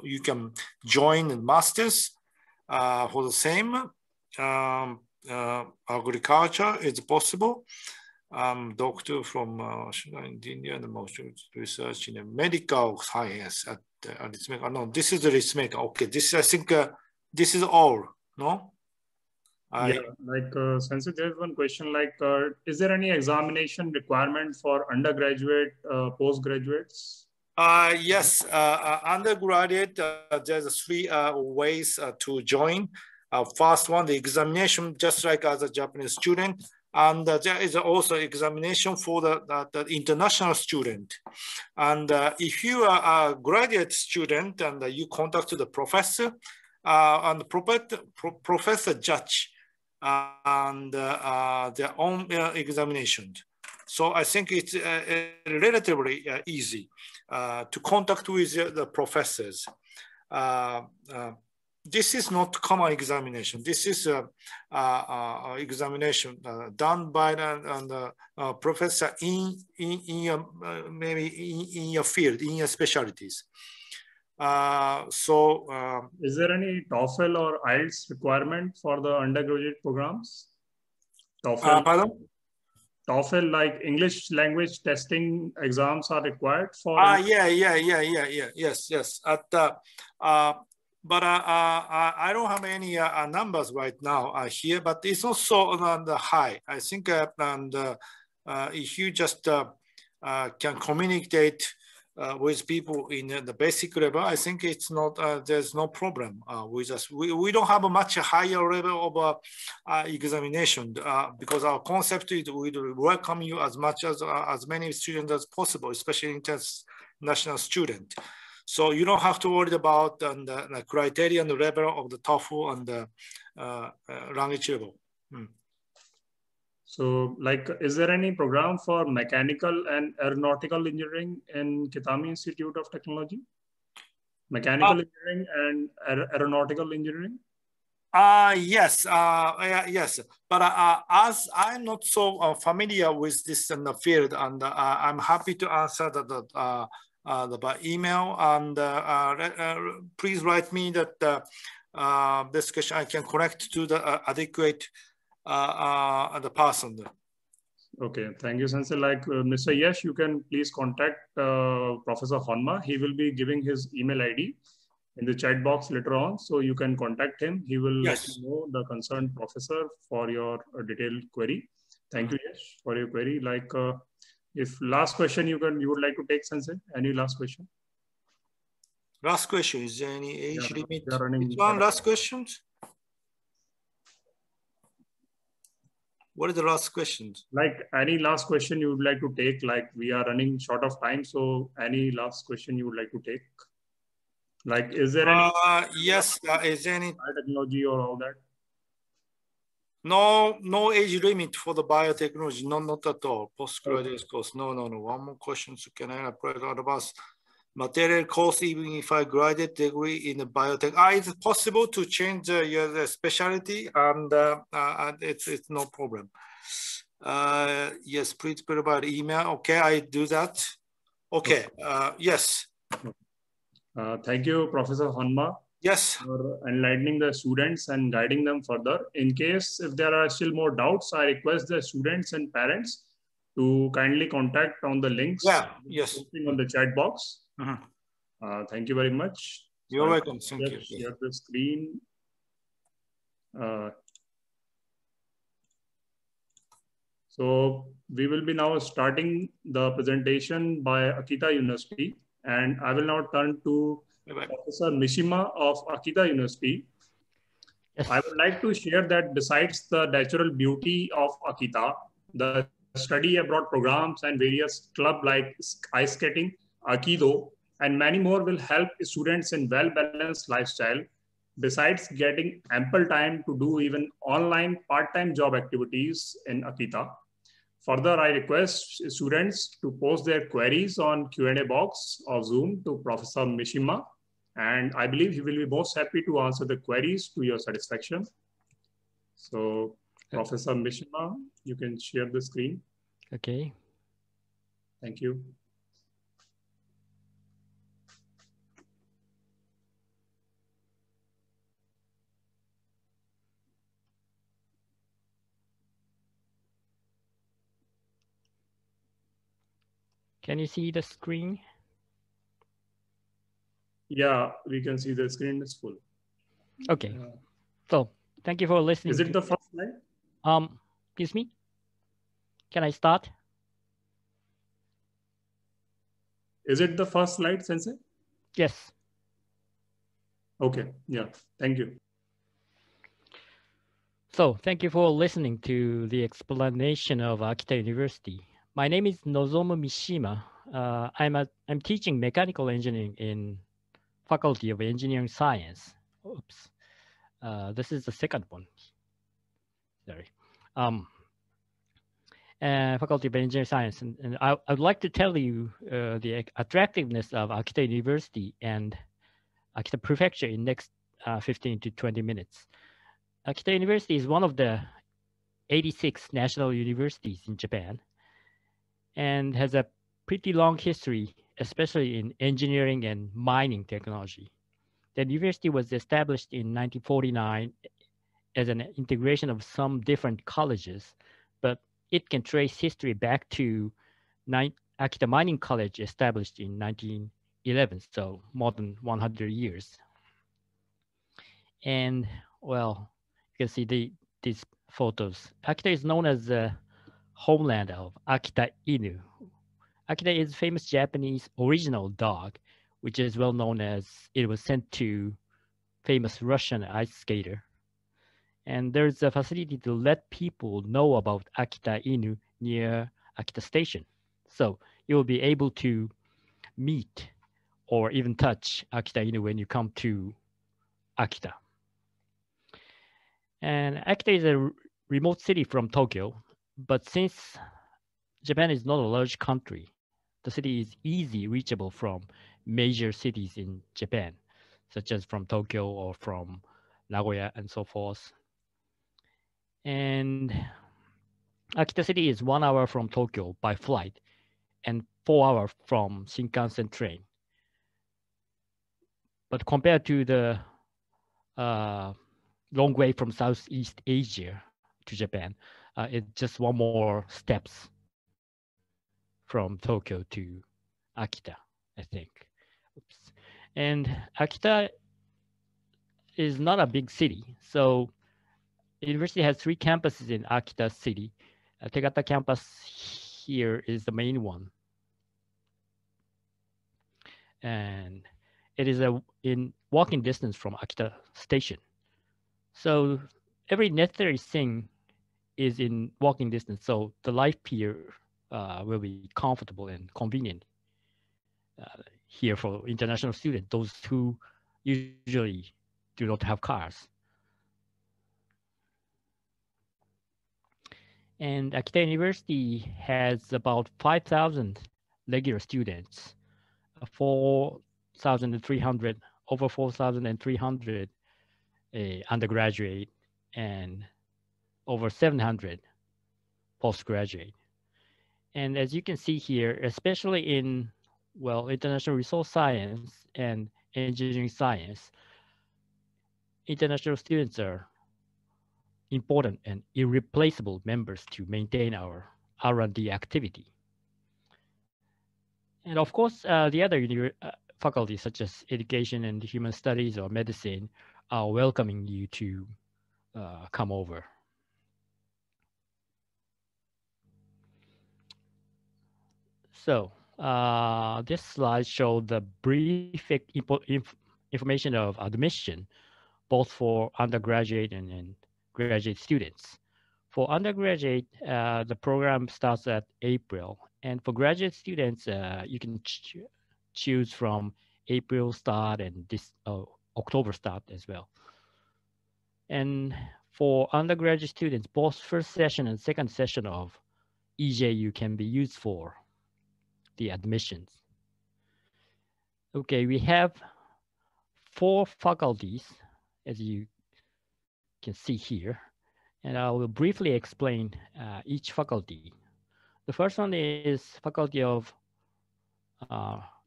you can join the masters for the same. Agriculture is possible. Doctor from India and most research in medical science at Arithmetic. No, this is the Arithmetic. Okay, this I think this is all. No. Yeah, Sensei, there's one question is there any examination requirement for undergraduate, postgraduates? Yes, undergraduate. There's 3 ways to join. First one, the examination, just like as a Japanese student. And there is also examination for the international student. And if you are a graduate student and you contact the professor, and the professor judge and their own examination. So I think it's relatively easy to contact with the professors. This is not common examination. This is examination done by the professor in your, maybe in your field, in your specialties. Is there any TOEFL or IELTS requirement for the undergraduate programs? TOEFL, pardon? TOEFL, like English language testing exams are required for? Yes. But I don't have any numbers right now here, but it's also on the high. I think if you just can communicate with people in the basic level, I think it's not, there's no problem with us. We don't have a much higher level of examination because our concept is we welcome you as much as many students as possible, especially international student. So you don't have to worry about the criteria and the level of the TOEFL and the language level. So is there any program for mechanical and aeronautical engineering in Kitami Institute of Technology? Mechanical engineering and aeronautical engineering? Yes, yes. But as I'm not so familiar with this in the field, and I'm happy to answer by email. And please write me that this question I can connect to the adequate the person. Okay, thank you, Sensei. Like Mr. Yash, you can please contact Professor Honma. He will be giving his email ID in the chat box later on, so you can contact him. He will let you know the concerned professor for your detailed query. Thank you, Yash, for your query. Like, if last question you would like to take, Sensei, any last question? Last question, is there any age limit? Which one last question? What is the last question? Like any last question you would like to take? Like we are running short of time, so any last question you would like to take? Like, is there any? Yes, is there any technology or all that? No age limit for the biotechnology. No, not at all. Postgraduate course. No. One more question. So can I apply to advanced material course even if I graduate degree in the biotech? It's possible to change your specialty, and it's no problem. Yes, please provide email. Okay, I do that. Okay. Yes. Thank you, Professor Honma. Yes. For enlightening the students and guiding them further. In case if there are still more doubts, I request the students and parents to kindly contact on the links yes. on the chat box. Thank you very much. You're welcome. Thank you. Share the screen. So we will be now starting the presentation by Akita University, and I will now turn to Professor Mishima of Akita University. Yes. I would like to share that besides the natural beauty of Akita, the study abroad programs and various clubs like ice skating, Aikido, and many more will help students in well-balanced lifestyle, besides getting ample time to do even online part-time job activities in Akita. Further, I request students to post their queries on Q&A box of Zoom to Professor Mishima, and I believe he will be most happy to answer the queries to your satisfaction. So, Professor Mishima, you can share the screen. Okay. Thank you. Can you see the screen? Yeah, we can see the screen is full. Okay. So thank you for listening. Is it the first slide? Excuse me? Can I start? Is it the first slide, Sensei? Yes. Okay. Yeah. Thank you. So thank you for listening to the explanation of Akita University. My name is Nozomu Mishima. I'm teaching mechanical engineering in Faculty of Engineering Science. Oops. This is the second one. Sorry. Faculty of Engineering Science. And I would like to tell you the attractiveness of Akita University and Akita Prefecture in next 15 to 20 minutes. Akita University is one of the 86 national universities in Japan and has a pretty long history, especially in engineering and mining technology. The university was established in 1949 as an integration of some different colleges, but it can trace history back to Akita Mining College, established in 1911, so more than 100 years. And well, you can see these photos. Akita is known as the homeland of Akita Inu. Akita is a famous Japanese original dog, which is well known as it was sent to famous Russian ice skater. And there's a facility to let people know about Akita Inu near Akita Station. So you will be able to meet or even touch Akita Inu when you come to Akita. And Akita is a remote city from Tokyo, but since Japan is not a large country, the city is easily reachable from major cities in Japan, such as from Tokyo or from Nagoya, and so forth. And Akita City is 1 hour from Tokyo by flight and 4 hours from Shinkansen train. But compared to the long way from Southeast Asia to Japan, it's just 1 more steps from Tokyo to Akita, I think. Oops. And Akita is not a big city, so the university has 3 campuses in Akita City. Tegata campus here is the main one. And it is in walking distance from Akita Station. So every necessary thing is in walking distance. So the life here will be comfortable and convenient here for international students, those who usually do not have cars. And Akita University has about 5,000 regular students, 4,300, over 4,300 undergraduate, and over 700 postgraduate. And as you can see here, especially in, well, international resource science and engineering science, international students are important and irreplaceable members to maintain our R&D activity. And of course, the other faculties such as education and human studies or medicine are welcoming you to come over. So this slide shows the brief information of admission, both for undergraduate and graduate students. For undergraduate, the program starts at April, and for graduate students, you can choose from April start and this October start as well. And for undergraduate students, both first session and second session of EJU can be used for the admissions. Okay, we have 4 faculties, as you can see here, and I will briefly explain each faculty. The first one is Faculty of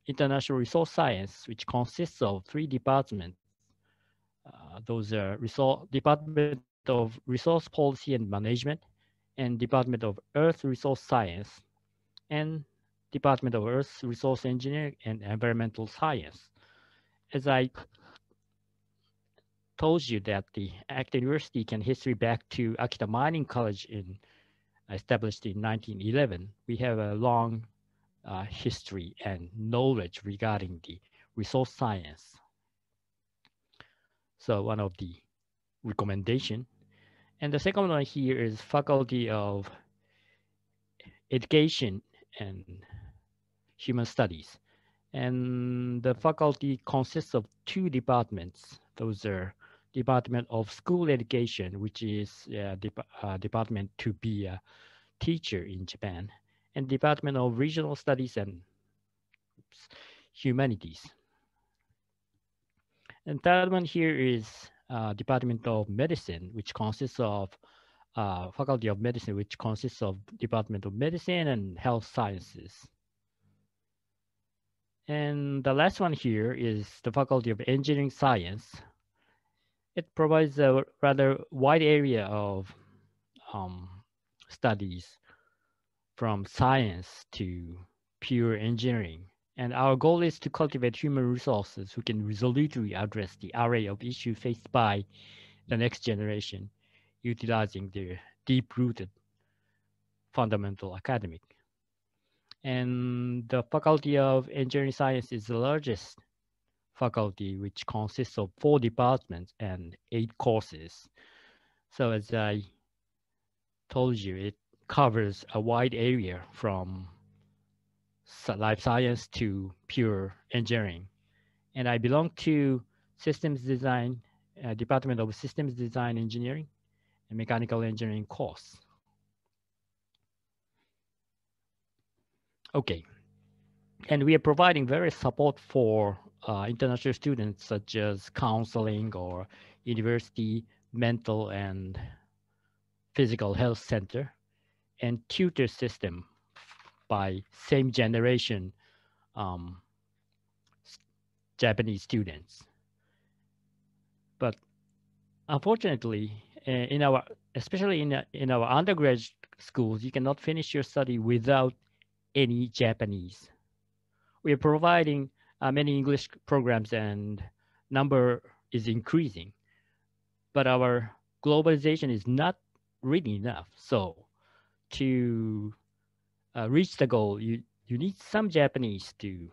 International Resource Science, which consists of 3 departments. Those are Department of Resource Policy and Management, and Department of Earth Resource Science, and Department of Earth Resource Engineering and Environmental Science. As I told you that the Akita University can history back to Akita Mining College established in 1911. We have a long history and knowledge regarding the resource science. So one of the recommendation. And the second one here is Faculty of Education and Human Studies. And the faculty consists of 2 departments. Those are Department of School Education, which is department to be a teacher in Japan, and Department of Regional Studies and Humanities. And third one here is Department of Medicine, which consists of Faculty of Medicine, which consists of Department of Medicine and Health Sciences. And the last one here is the Faculty of Engineering Science. It provides a rather wide area of studies from science to pure engineering. And our goal is to cultivate human resources who can resolutely address the array of issues faced by the next generation, utilizing their deep-rooted fundamental academic. And the Faculty of Engineering Science is the largest faculty, which consists of 4 departments and 8 courses. So as I told you, it covers a wide area from life science to pure engineering. And I belong to Systems Design, Department of Systems Design Engineering and Mechanical Engineering course. Okay. And we are providing various support for international students, such as counseling or University Mental and Physical Health Center, and tutor system by same generation Japanese students. But unfortunately, especially in our undergraduate schools, you cannot finish your study without any Japanese. We are providing many English programs, and number is increasing, but our globalization is not really enough. So to reach the goal, you need some Japanese to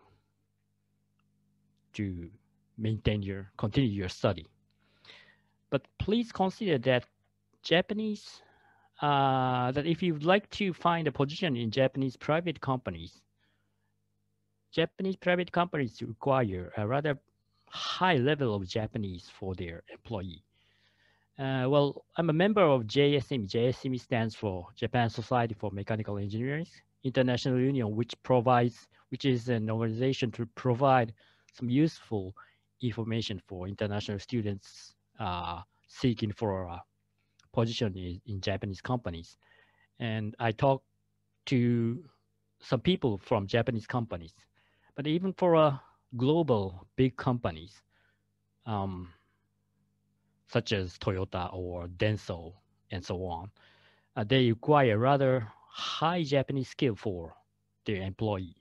continue your study. But please consider that Japanese, that if you'd like to find a position in Japanese private companies require a rather high level of Japanese for their employee. Well, I'm a member of JSME. JSME stands for Japan Society for Mechanical Engineering International Union, which is an organization to provide some useful information for international students seeking for a position in Japanese companies. And I talked to some people from Japanese companies, but even for global big companies, such as Toyota or Denso and so on, they require rather high Japanese skill for their employee.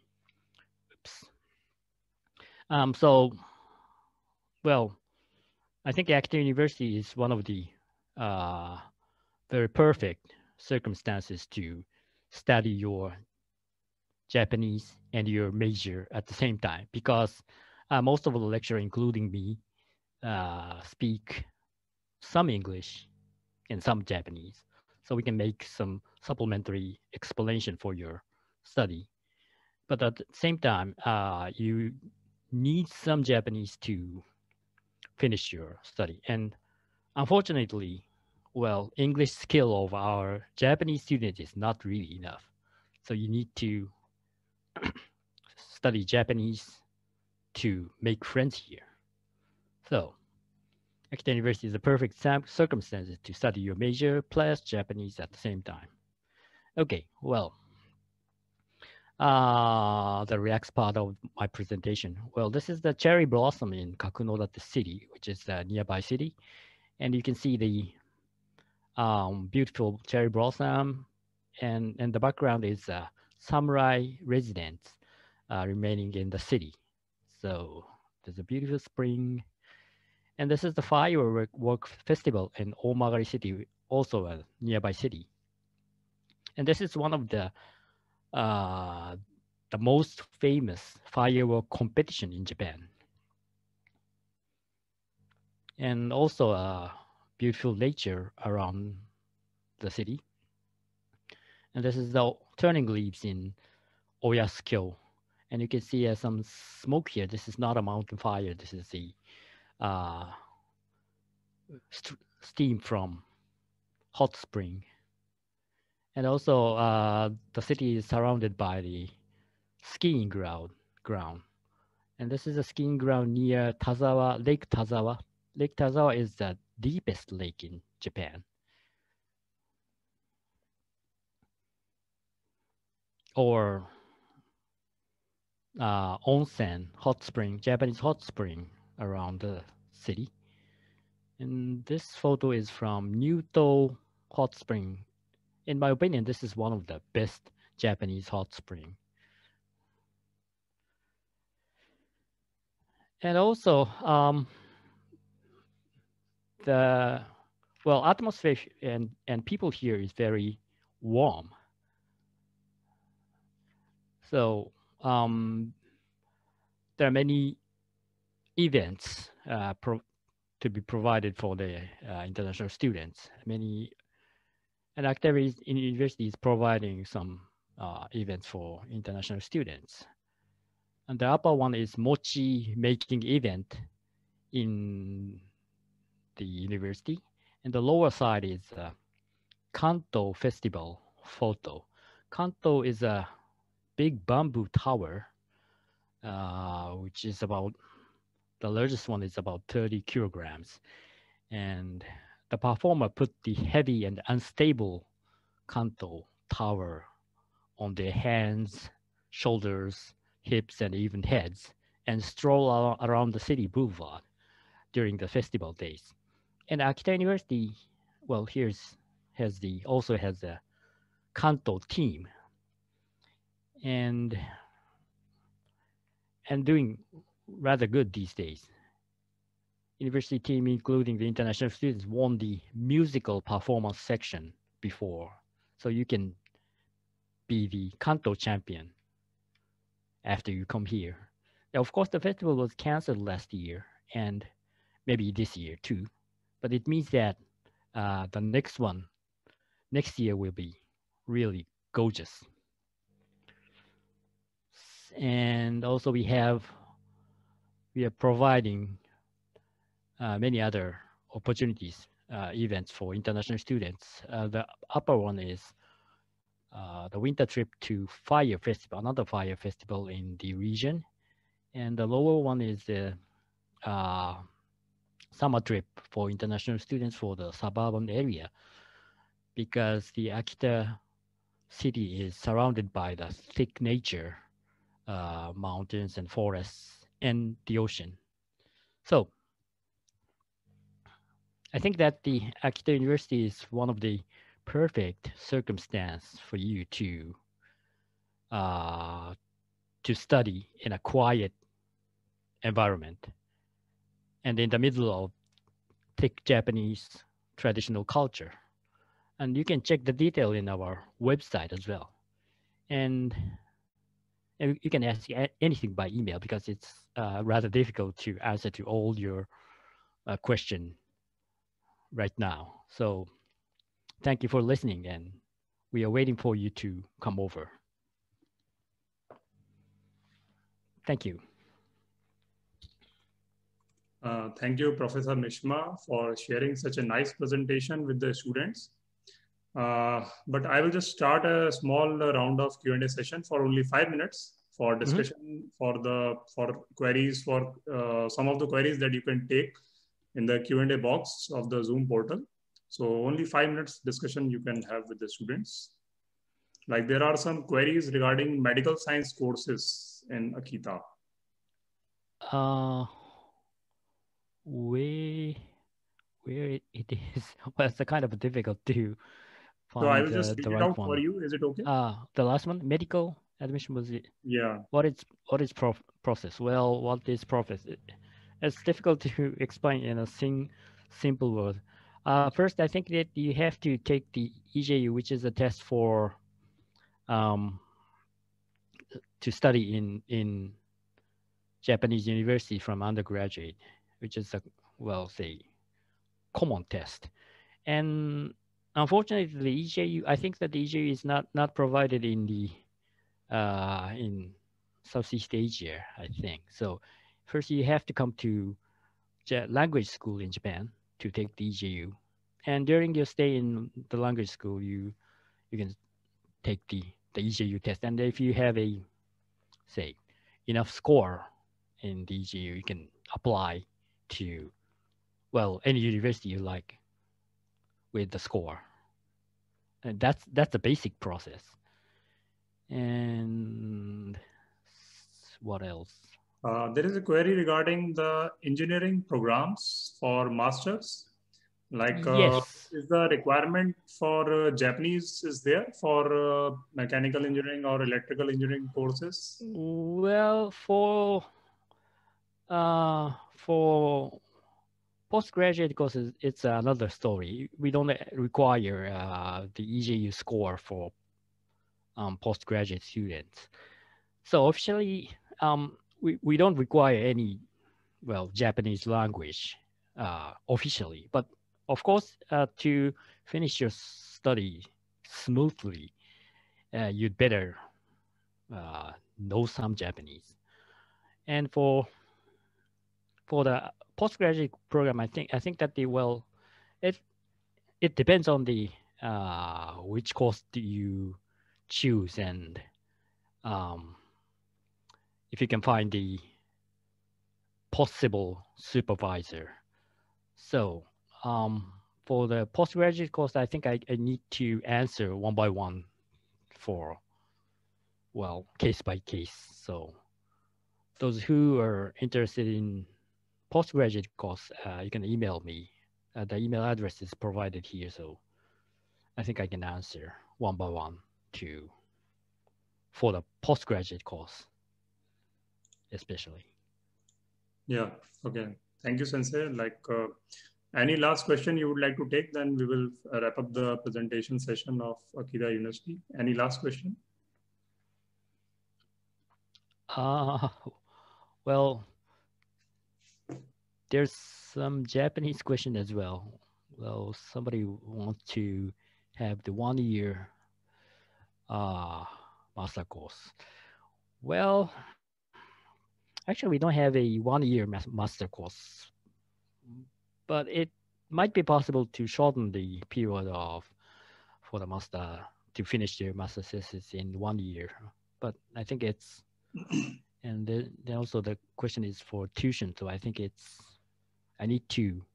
Oops. Well, I think Akita University is one of the very perfect circumstances to study your Japanese and your major at the same time, because most of the lecturers, including me, speak some English and some Japanese. So we can make some supplementary explanation for your study. But at the same time, you need some Japanese to finish your study. And unfortunately, well, English skill of our Japanese students is not really enough. So you need to study Japanese to make friends here. So Akita University is the perfect circumstances to study your major plus Japanese at the same time. Okay, well, the next part of my presentation. Well, this is the cherry blossom in Kakunodate City, which is a nearby city. And you can see the beautiful cherry blossom, and the background is samurai residents remaining in the city. So there's a beautiful spring. And this is the firework festival in Omagari City, also a nearby city. And this is one of the most famous firework competition in Japan. And also beautiful nature around the city. And this is the turning leaves in Oyasukyo. And you can see some smoke here. This is not a mountain fire. This is the steam from hot spring. And also the city is surrounded by the skiing ground. And this is a skiing ground near Tazawa, Lake Tazawa. Lake Tazawa is the deepest lake in Japan. Or onsen, hot spring, Japanese hot spring around the city. And this photo is from Nyuto Hot Spring. In my opinion, this is one of the best Japanese hot spring. And also, the atmosphere and people here is very warm. So there are many events to be provided for the international students. And activities in universities providing some events for international students. And the upper one is mochi making event in the university. And the lower side is Kanto Festival photo. Kanto is a big bamboo tower, which is the largest one is about 30 kilograms. And the performer put the heavy and unstable kanto tower on their hands, shoulders, hips, and even heads, and stroll around the city boulevard during the festival days. And Akita University, well, also has a kanto team, and doing rather good these days. University team, including the international students, won the musical performance section before, so you can be the kanto champion after you come here. Now, of course, the festival was canceled last year and maybe this year too, but it means that the next year will be really gorgeous. And also we are providing many other opportunities, events for international students. The upper one is the winter trip to fire festival, another fire festival in the region. And the lower one is the summer trip for international students for the suburban area, because the Akita city is surrounded by the thick nature, mountains and forests and the ocean. So I think that the Akita University is one of the perfect circumstance for you to study in a quiet environment and in the middle of thick Japanese traditional culture. And you can check the detail in our website as well. And you can ask anything by email, because it's rather difficult to answer to all your question right now. So thank you for listening, and we are waiting for you to come over. Thank you. Thank you, Professor Mishma, for sharing such a nice presentation with the students. But I will just start a small round of Q&A session for only 5 minutes for discussion, for queries, for some of the queries that you can take in the Q&A box of the Zoom portal. So only 5 minutes discussion you can have with the students. Like there are some queries regarding medical science courses in Akita. Where it is, well, it's kind of difficult to find. So I will just read the it right out one. for you. Is it okay? The last one, medical admission, was it? Yeah. What is process? Well, what is process? It's difficult to explain in a simple word. First, I think that you have to take the EJU, which is a test for to study in Japanese university from undergraduate, which is a, well, say, common test. And unfortunately, the EJU, I think that the EJU is not provided in the in Southeast Asia, I think. So first you have to come to language school in Japan to take the EJU. And during your stay in the language school, you can take the EJU test. And if you have a, say, enough score in the EJU, you can apply to, well, any university you like with the score. And that's the basic process. And what else? There is a query regarding the engineering programs for masters. Like, yes. Is the requirement for Japanese is there for mechanical engineering or electrical engineering courses? Well, for postgraduate courses, it's another story. We don't require the EJU score for postgraduate students. So officially, we don't require any, well, Japanese language officially. But of course, to finish your study smoothly, you'd better know some Japanese. And for the postgraduate program, I think that it depends on the which course do you choose, and if you can find the possible supervisor. So For the postgraduate course, I think I need to answer one by one for, well, case by case. So those who are interested in postgraduate course, you can email me. The email address is provided here. So I think I can answer one by one for the postgraduate course, especially. Yeah, okay. Thank you, Sensei. Like, any last question you would like to take, then we will wrap up the presentation session of Akita University. Any last question? Well, there's some Japanese question as well. Well, somebody wants to have the 1 year master course. Well, actually, we don't have a 1 year master course, but it might be possible to shorten the period for the master to finish their master thesis in 1 year. But I think it's, and then also the question is for tuition. So I think I need to,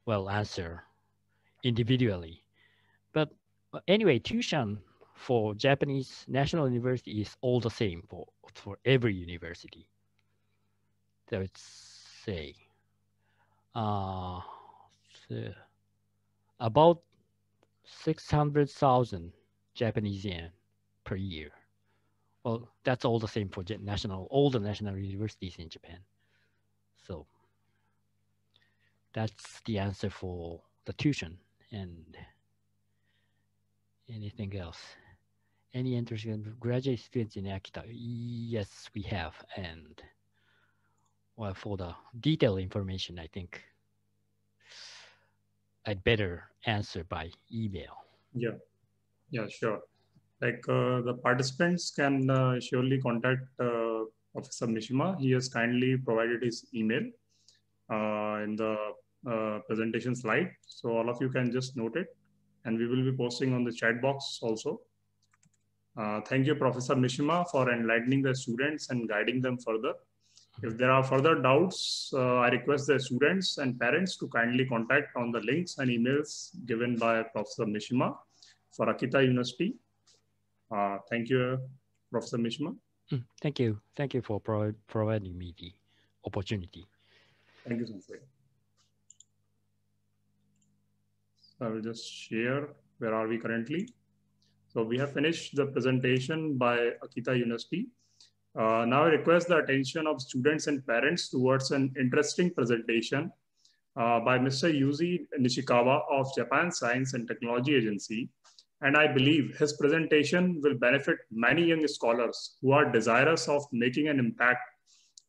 well, answer individually. But anyway, tuition for Japanese National University is all the same for every university. So it's, say, about 600,000 Japanese yen per year. Well, that's all the same for all the national universities in Japan. So that's the answer for the tuition. And anything else? Any interested graduate students in Akita? Yes, we have. And well, for the detailed information, I think I'd better answer by email. Yeah, sure. Like the participants can surely contact Professor Mishima. He has kindly provided his email in the presentation slide. So all of you can just note it, and we will be posting on the chat box also. Thank you, Professor Mishima, for enlightening the students and guiding them further. If there are further doubts, I request the students and parents to kindly contact on the links and emails given by Professor Mishima for Akita University. Thank you, Professor Mishima. Thank you. Thank you for providing me the opportunity. Thank you, Sensei. So I will just share where are we currently. So we have finished the presentation by Akita University. Now I request the attention of students and parents towards an interesting presentation by Mr. Yuji Nishikawa of Japan Science and Technology Agency. And I believe his presentation will benefit many young scholars who are desirous of making an impact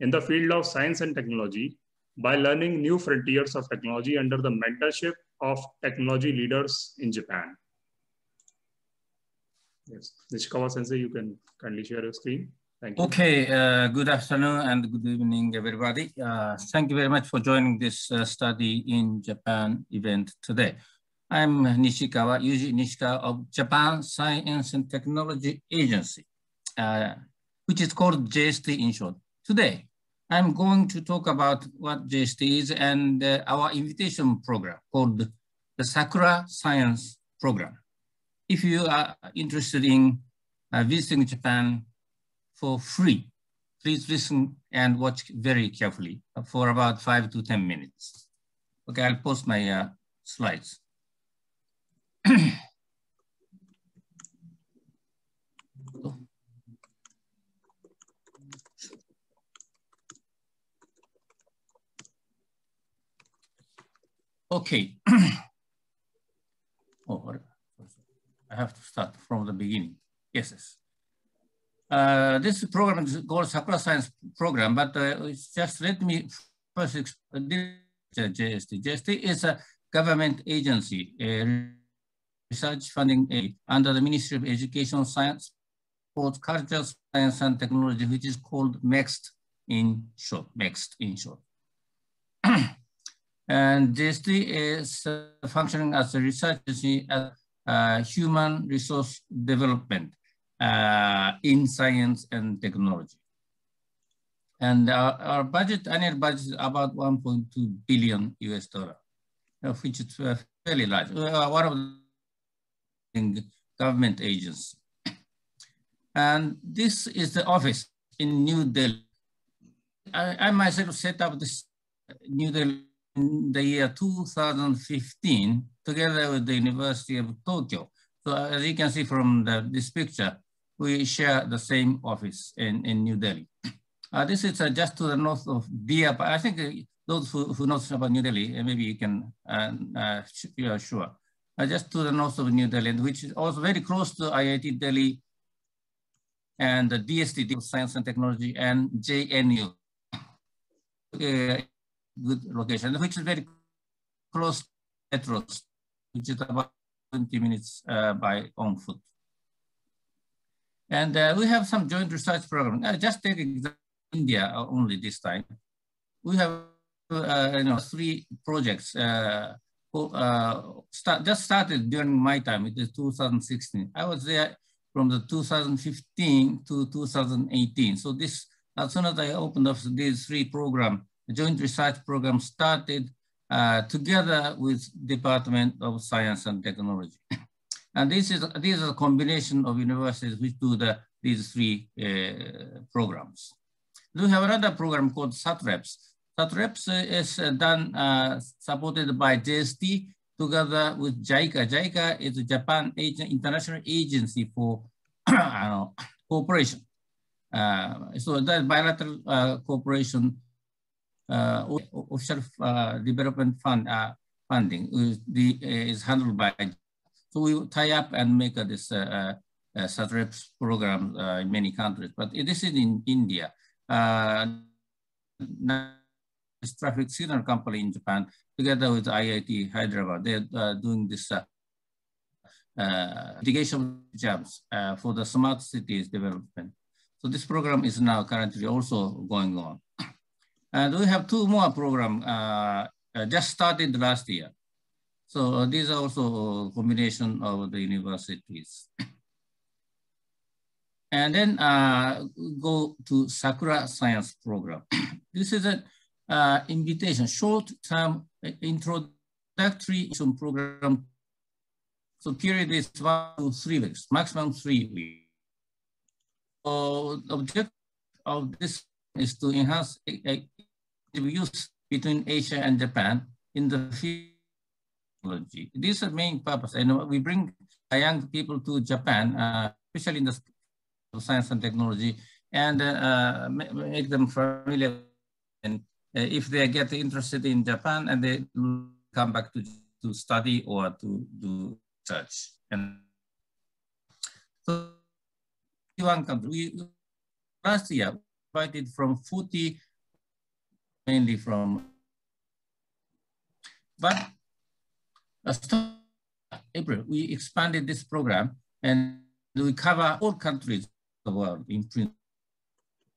in the field of science and technology by learning new frontiers of technology under the mentorship of technology leaders in Japan. Yes, Nishikawa Sensei, you can kindly share your screen. Thank you. Okay, good afternoon and good evening, everybody. Thank you very much for joining this study in Japan event today. I'm Nishikawa, Yuji Nishikawa of Japan Science and Technology Agency, which is called JST in short. Today, I'm going to talk about what JST is and our invitation program called the Sakura Science Program. If you are interested in visiting Japan for free, please listen and watch very carefully for about 5 to 10 minutes. Okay, I'll post my slides. Okay. Oh, I have to start from the beginning. Yes. This program is called Sakura Science Program, but just let me first explain JST. JST is a government agency, research funding aid under the Ministry of Education, Science, Sports, Culture, Science and Technology, which is called MEXT in short. MEXT in short. And JST is functioning as a research agency at human resource development in science and technology. And our budget, annual budget is about $1.2 billion US. which is fairly large. One of the government agencies. And this is the office in New Delhi. I myself set up this New Delhi in the year 2015, together with the University of Tokyo. So as you can see from this picture, we share the same office in New Delhi. This is just to the north of Deer. I think those who know about New Delhi, maybe you can, you are sure. Just to the north of New Delhi, which is also very close to IIT Delhi and the DST, Science and Technology, and JNU. Good location, which is very close to metros, which is about 20 minutes by on foot. And we have some joint research program. Just take India only this time. We have 3 projects just started during my time. It is 2016. I was there from the 2015 to 2018. So this, as soon as I opened up these 3 programs, the joint research program started together with Department of Science and Technology. And these are a combination of universities which do these 3 programs. We have another program called SATREPS. SATREPS is done, supported by JST together with JICA. JICA is a Japan International Agency for cooperation. So that bilateral cooperation official development funding is handled by. So we tie up and make this SATREPS program in many countries, but this is in India. Traffic signal company in Japan, together with IIT Hyderabad, they're doing this mitigation jobs for the smart cities development. So this program is now currently also going on. And we have 2 more programs just started last year. So these are also a combination of the universities. And then go to Sakura Science Program. This is an invitation, short-term introductory program. So period is 1 to 3 weeks, maximum 3 weeks. So the objective of this is to enhance use between Asia and Japan in the field of technology. This is the main purpose. And we bring young people to Japan, especially in the science and technology, and make them familiar. And if they get interested in Japan, and they come back to study or to do research. And so, one country, last year, invited from 40, mainly from, but April, we expanded this program and we cover all countries of the world in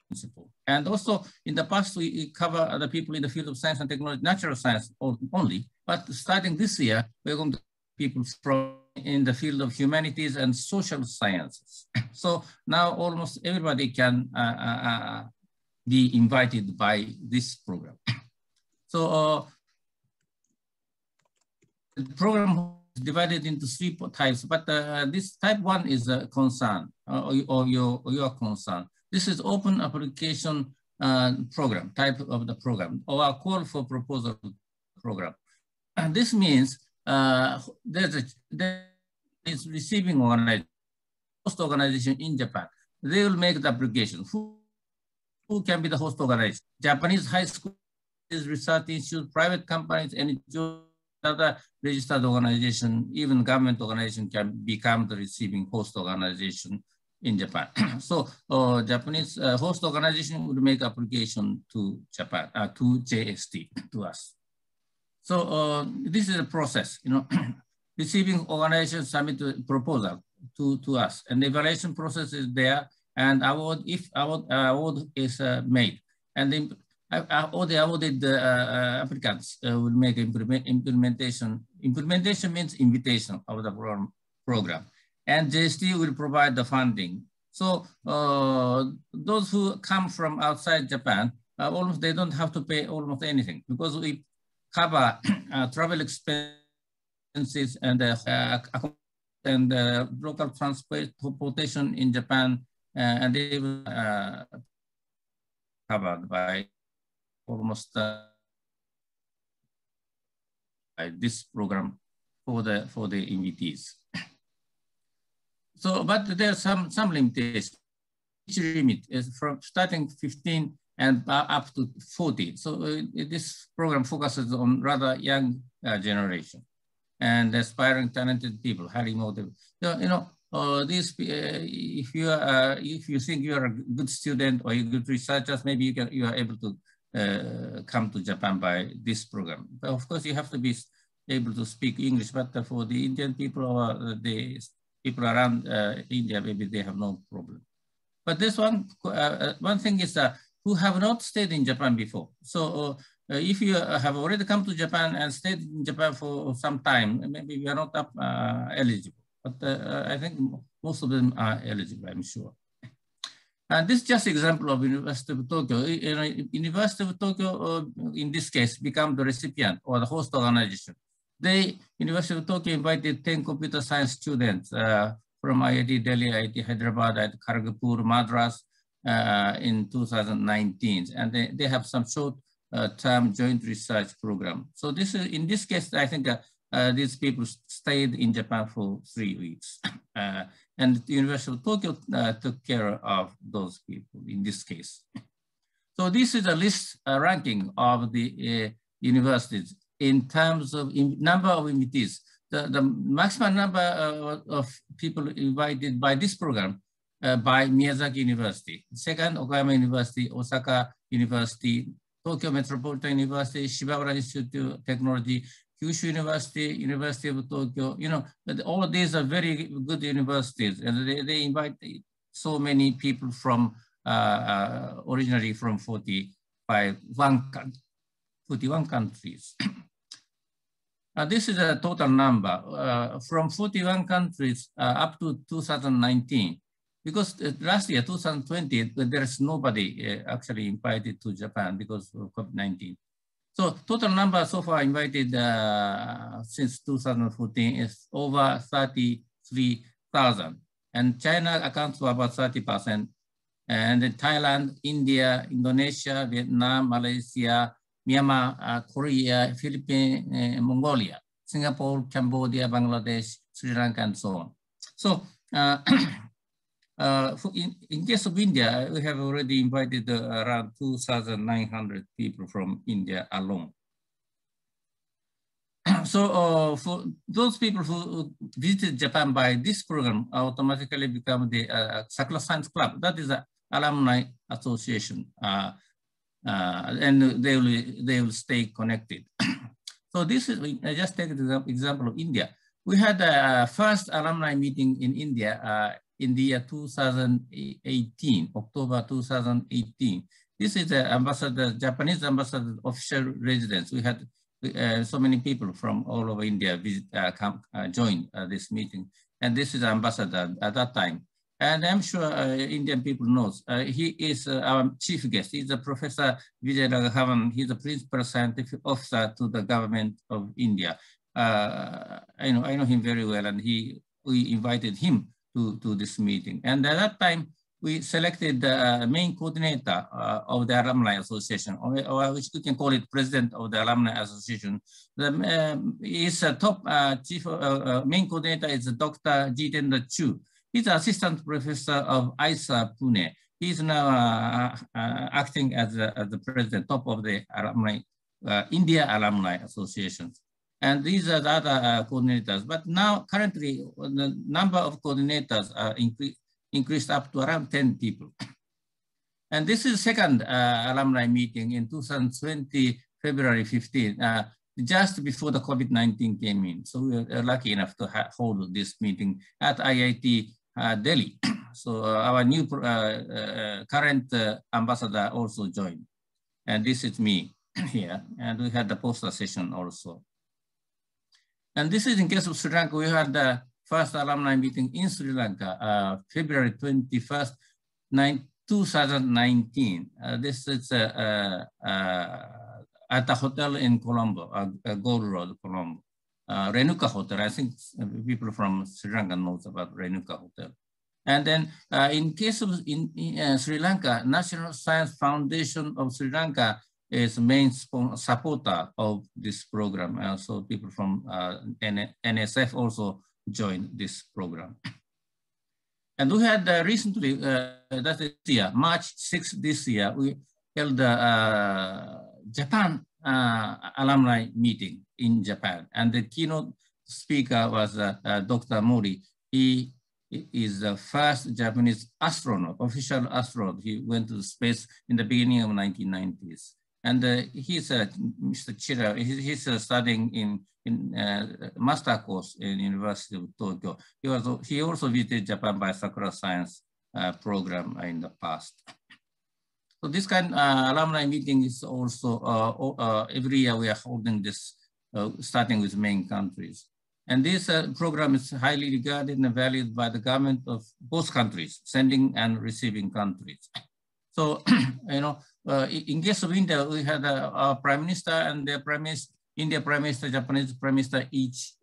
principle. And also in the past, we cover other people in the field of science and technology, natural science only, but starting this year, we're going to people from in the field of humanities and social sciences. So now almost everybody can be invited by this program. So the program is divided into 3 types, but this type 1 is a concern or your concern. This is open application program, type of the program, or a call for proposal program. And this means there is receiving organization, host organization in Japan. They will make the application. Who can be the host organization? Japanese high schools, research institutes, private companies, and other registered organization, even government organization can become the receiving host organization in Japan. So Japanese host organization would make application to Japan, to JST, to us. So this is a process, receiving organization submit a proposal to us, and the evaluation process is there, and award, if award is made, and then all the awarded applicants will make implementation. Implementation means invitation of the program, and JST will provide the funding. So those who come from outside Japan, almost they don't have to pay almost anything, because we cover travel expenses and local transportation in Japan, and they will covered by almost this program for the invitees. So, but there are some limitations. Each limit is from starting 15 and up to 40. So this program focuses on rather young generation and aspiring talented people, highly motivated. So, you know, if you think you are a good student or you're good researchers, maybe you are able to come to Japan by this program. But of course, you have to be able to speak English. But for the Indian people or the people around India, maybe they have no problem. But this one thing is who have not stayed in Japan before. So if you have already come to Japan and stayed in Japan for some time, maybe you are not eligible. But I think most of them are eligible, I'm sure. And this is just an example of University of Tokyo. University of Tokyo, in this case, become the recipient or the host organization. University of Tokyo invited 10 computer science students from IIT Delhi, IIT Hyderabad, Kharagpur, Madras in 2019. And they have some short-term joint research program. So this is, in this case, I think these people stayed in Japan for 3 weeks. And the University of Tokyo took care of those people in this case. So this is a list ranking of the universities in terms of number of invitees. The maximum number of people invited by this program by Miyazaki University, second Okayama University, Osaka University, Tokyo Metropolitan University, Shibawara Institute of Technology, Kyushu University, University of Tokyo, you know, all of these are very good universities, and they invite so many people from originally from 41 countries. This is a total number from 41 countries up to 2019. Because last year, 2020, there's nobody actually invited to Japan because of COVID-19. So total number so far invited since 2014 is over 33,000. And China accounts for about 30%. And then Thailand, India, Indonesia, Vietnam, Malaysia, Myanmar, Korea, Philippines, Mongolia, Singapore, Cambodia, Bangladesh, Sri Lanka, and so on. So in case of India, we have already invited around 2,900 people from India alone. So for those people who visited Japan by this program, automatically become the Sakura Science Club. That is an alumni association. And they will stay connected. So this is, I just take the example of India. We had the first alumni meeting in India in the year 2018, October 2018. This is the ambassador, Japanese ambassador official residence. We had so many people from all over India join this meeting. And this is the ambassador at that time. And I'm sure Indian people knows. He is our chief guest. He's a Professor Vijay Raghavan. He's the principal scientific officer to the government of India. I know him very well, and we invited him to this meeting. And at that time, we selected the main coordinator of the Alumni Association, or which we can call it president of the Alumni Association. His top chief main coordinator is Dr. Jitendra Chu. He's assistant professor of ISA Pune. He's now acting as the president, top of the alumni, India Alumni Association. And these are the other coordinators. But now, currently, the number of coordinators are increased up to around 10 people. And this is the second alumni meeting in 2020, February 15, just before the COVID-19 came in. So we are lucky enough to hold this meeting at IIT Delhi. So our new current ambassador also joined. And this is me here. And we had the poster session also. And this is in case of Sri Lanka. We had the first alumni meeting in Sri Lanka, February 21st, 2019. This is at a hotel in Colombo, Gold Road, Colombo. Renuka Hotel, I think people from Sri Lanka knows about Renuka Hotel. And then in case of Sri Lanka, National Science Foundation of Sri Lanka is the main supporter of this program. So people from NSF also joined this program. And we had recently, that is year, March 6th this year, we held the Japan alumni meeting in Japan. And the keynote speaker was Dr. Mori. He is the first Japanese astronaut, official astronaut. He went to space in the beginning of 1990s. And he's Mr. Chira, he's studying in master course in University of Tokyo. He also visited Japan by Sakura Science program in the past. So this kind of alumni meeting is also every year we are holding this, starting with main countries. And this program is highly regarded and valued by the government of both countries, sending and receiving countries. So, you know, in case of India, we had our Prime Minister and their Prime Minister, India Prime Minister, Japanese Prime Minister, each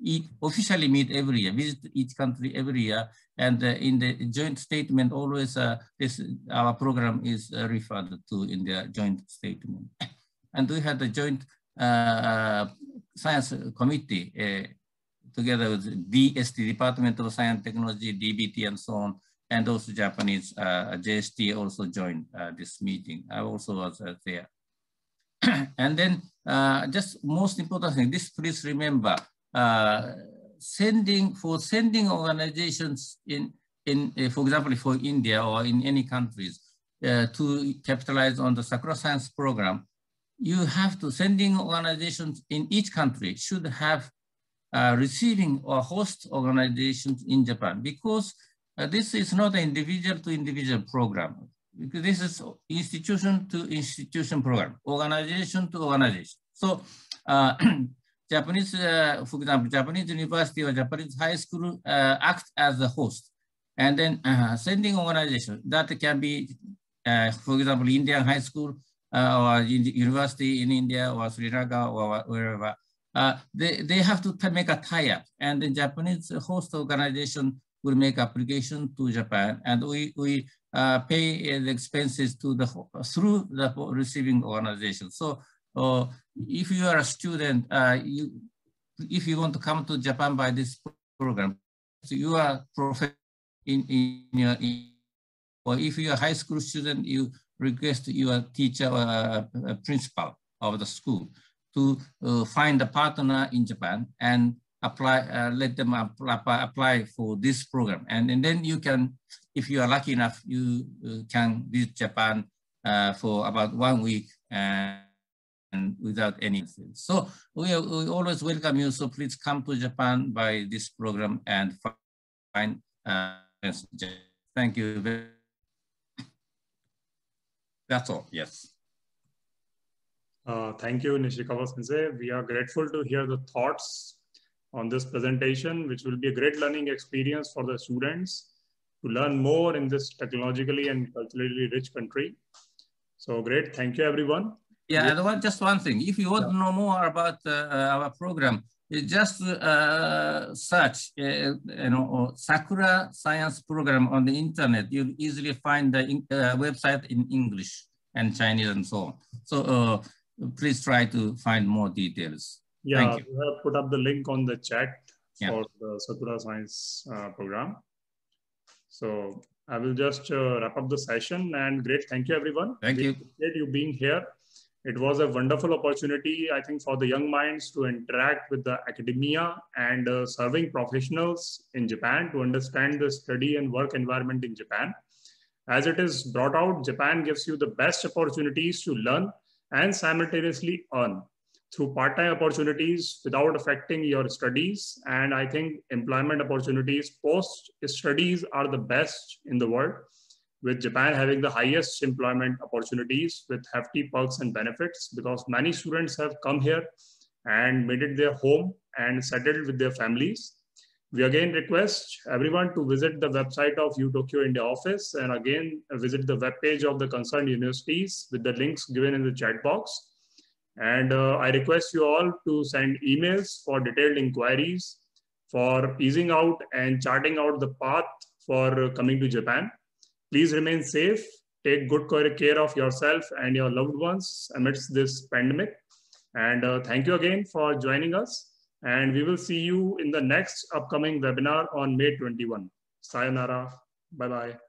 officially meet every year, visit each country every year. And in the joint statement, always our program is referred to in their joint statement. And we had the joint science committee together with DST, Department of Science and Technology, DBT, and so on. And also Japanese JST also joined this meeting. I also was there. And then just most important thing, this please remember, sending organizations in for example, for India or in any countries to capitalize on the Sakura Science program, you have to sending organizations in each country should have receiving or host organizations in Japan, because this is not an individual to individual program. Because this is institution to institution program, organization to organization. So Japanese, for example, Japanese university or Japanese high school act as a host. And then sending organization that can be, for example, Indian high school or university in India or Sri Lanka or wherever. They have to make a tie-up, and the Japanese host organization will make application to Japan, and we pay the expenses to through the receiving organization. So if you are a student, if you want to come to Japan by this program, so you are professor or if you are a high school student, you request your teacher or a principal of the school to find a partner in Japan and apply, let them apply for this program. And then you can, if you are lucky enough, you can visit Japan for about 1 week and without any. So we always welcome you. So please come to Japan by this program and find. Thank you. That's all. Yes. Thank you, Nishikawa-sensei. We are grateful to hear the thoughts on this presentation, which will be a great learning experience for the students to learn more in this technologically and culturally rich country. So great. Thank you, everyone. Yeah, and just one thing. If you want to know more about our program, just search, Sakura Science Program on the internet. You'll easily find the website in English and Chinese and so on. So please try to find more details. Yeah, Thank you. We have put up the link on the chat for the Sakura Science program. So I will just wrap up the session, and great. Thank you, everyone. Thank you. Appreciate you being here. It was a wonderful opportunity, I think, for the young minds to interact with the academia and serving professionals in Japan to understand the study and work environment in Japan. As it is brought out, Japan gives you the best opportunities to learn and simultaneously earn through part-time opportunities without affecting your studies. And I think employment opportunities post-studies are the best in the world, with Japan having the highest employment opportunities with hefty perks and benefits, because many students have come here and made it their home and settled with their families. We again request everyone to visit the website of U-Tokyo India office, and again visit the webpage of the concerned universities with the links given in the chat box. And I request you all to send emails for detailed inquiries, for easing out and charting out the path for coming to Japan. Please remain safe. Take good care of yourself and your loved ones amidst this pandemic. And thank you again for joining us. And we will see you in the next upcoming webinar on May 21. Sayonara. Bye-bye.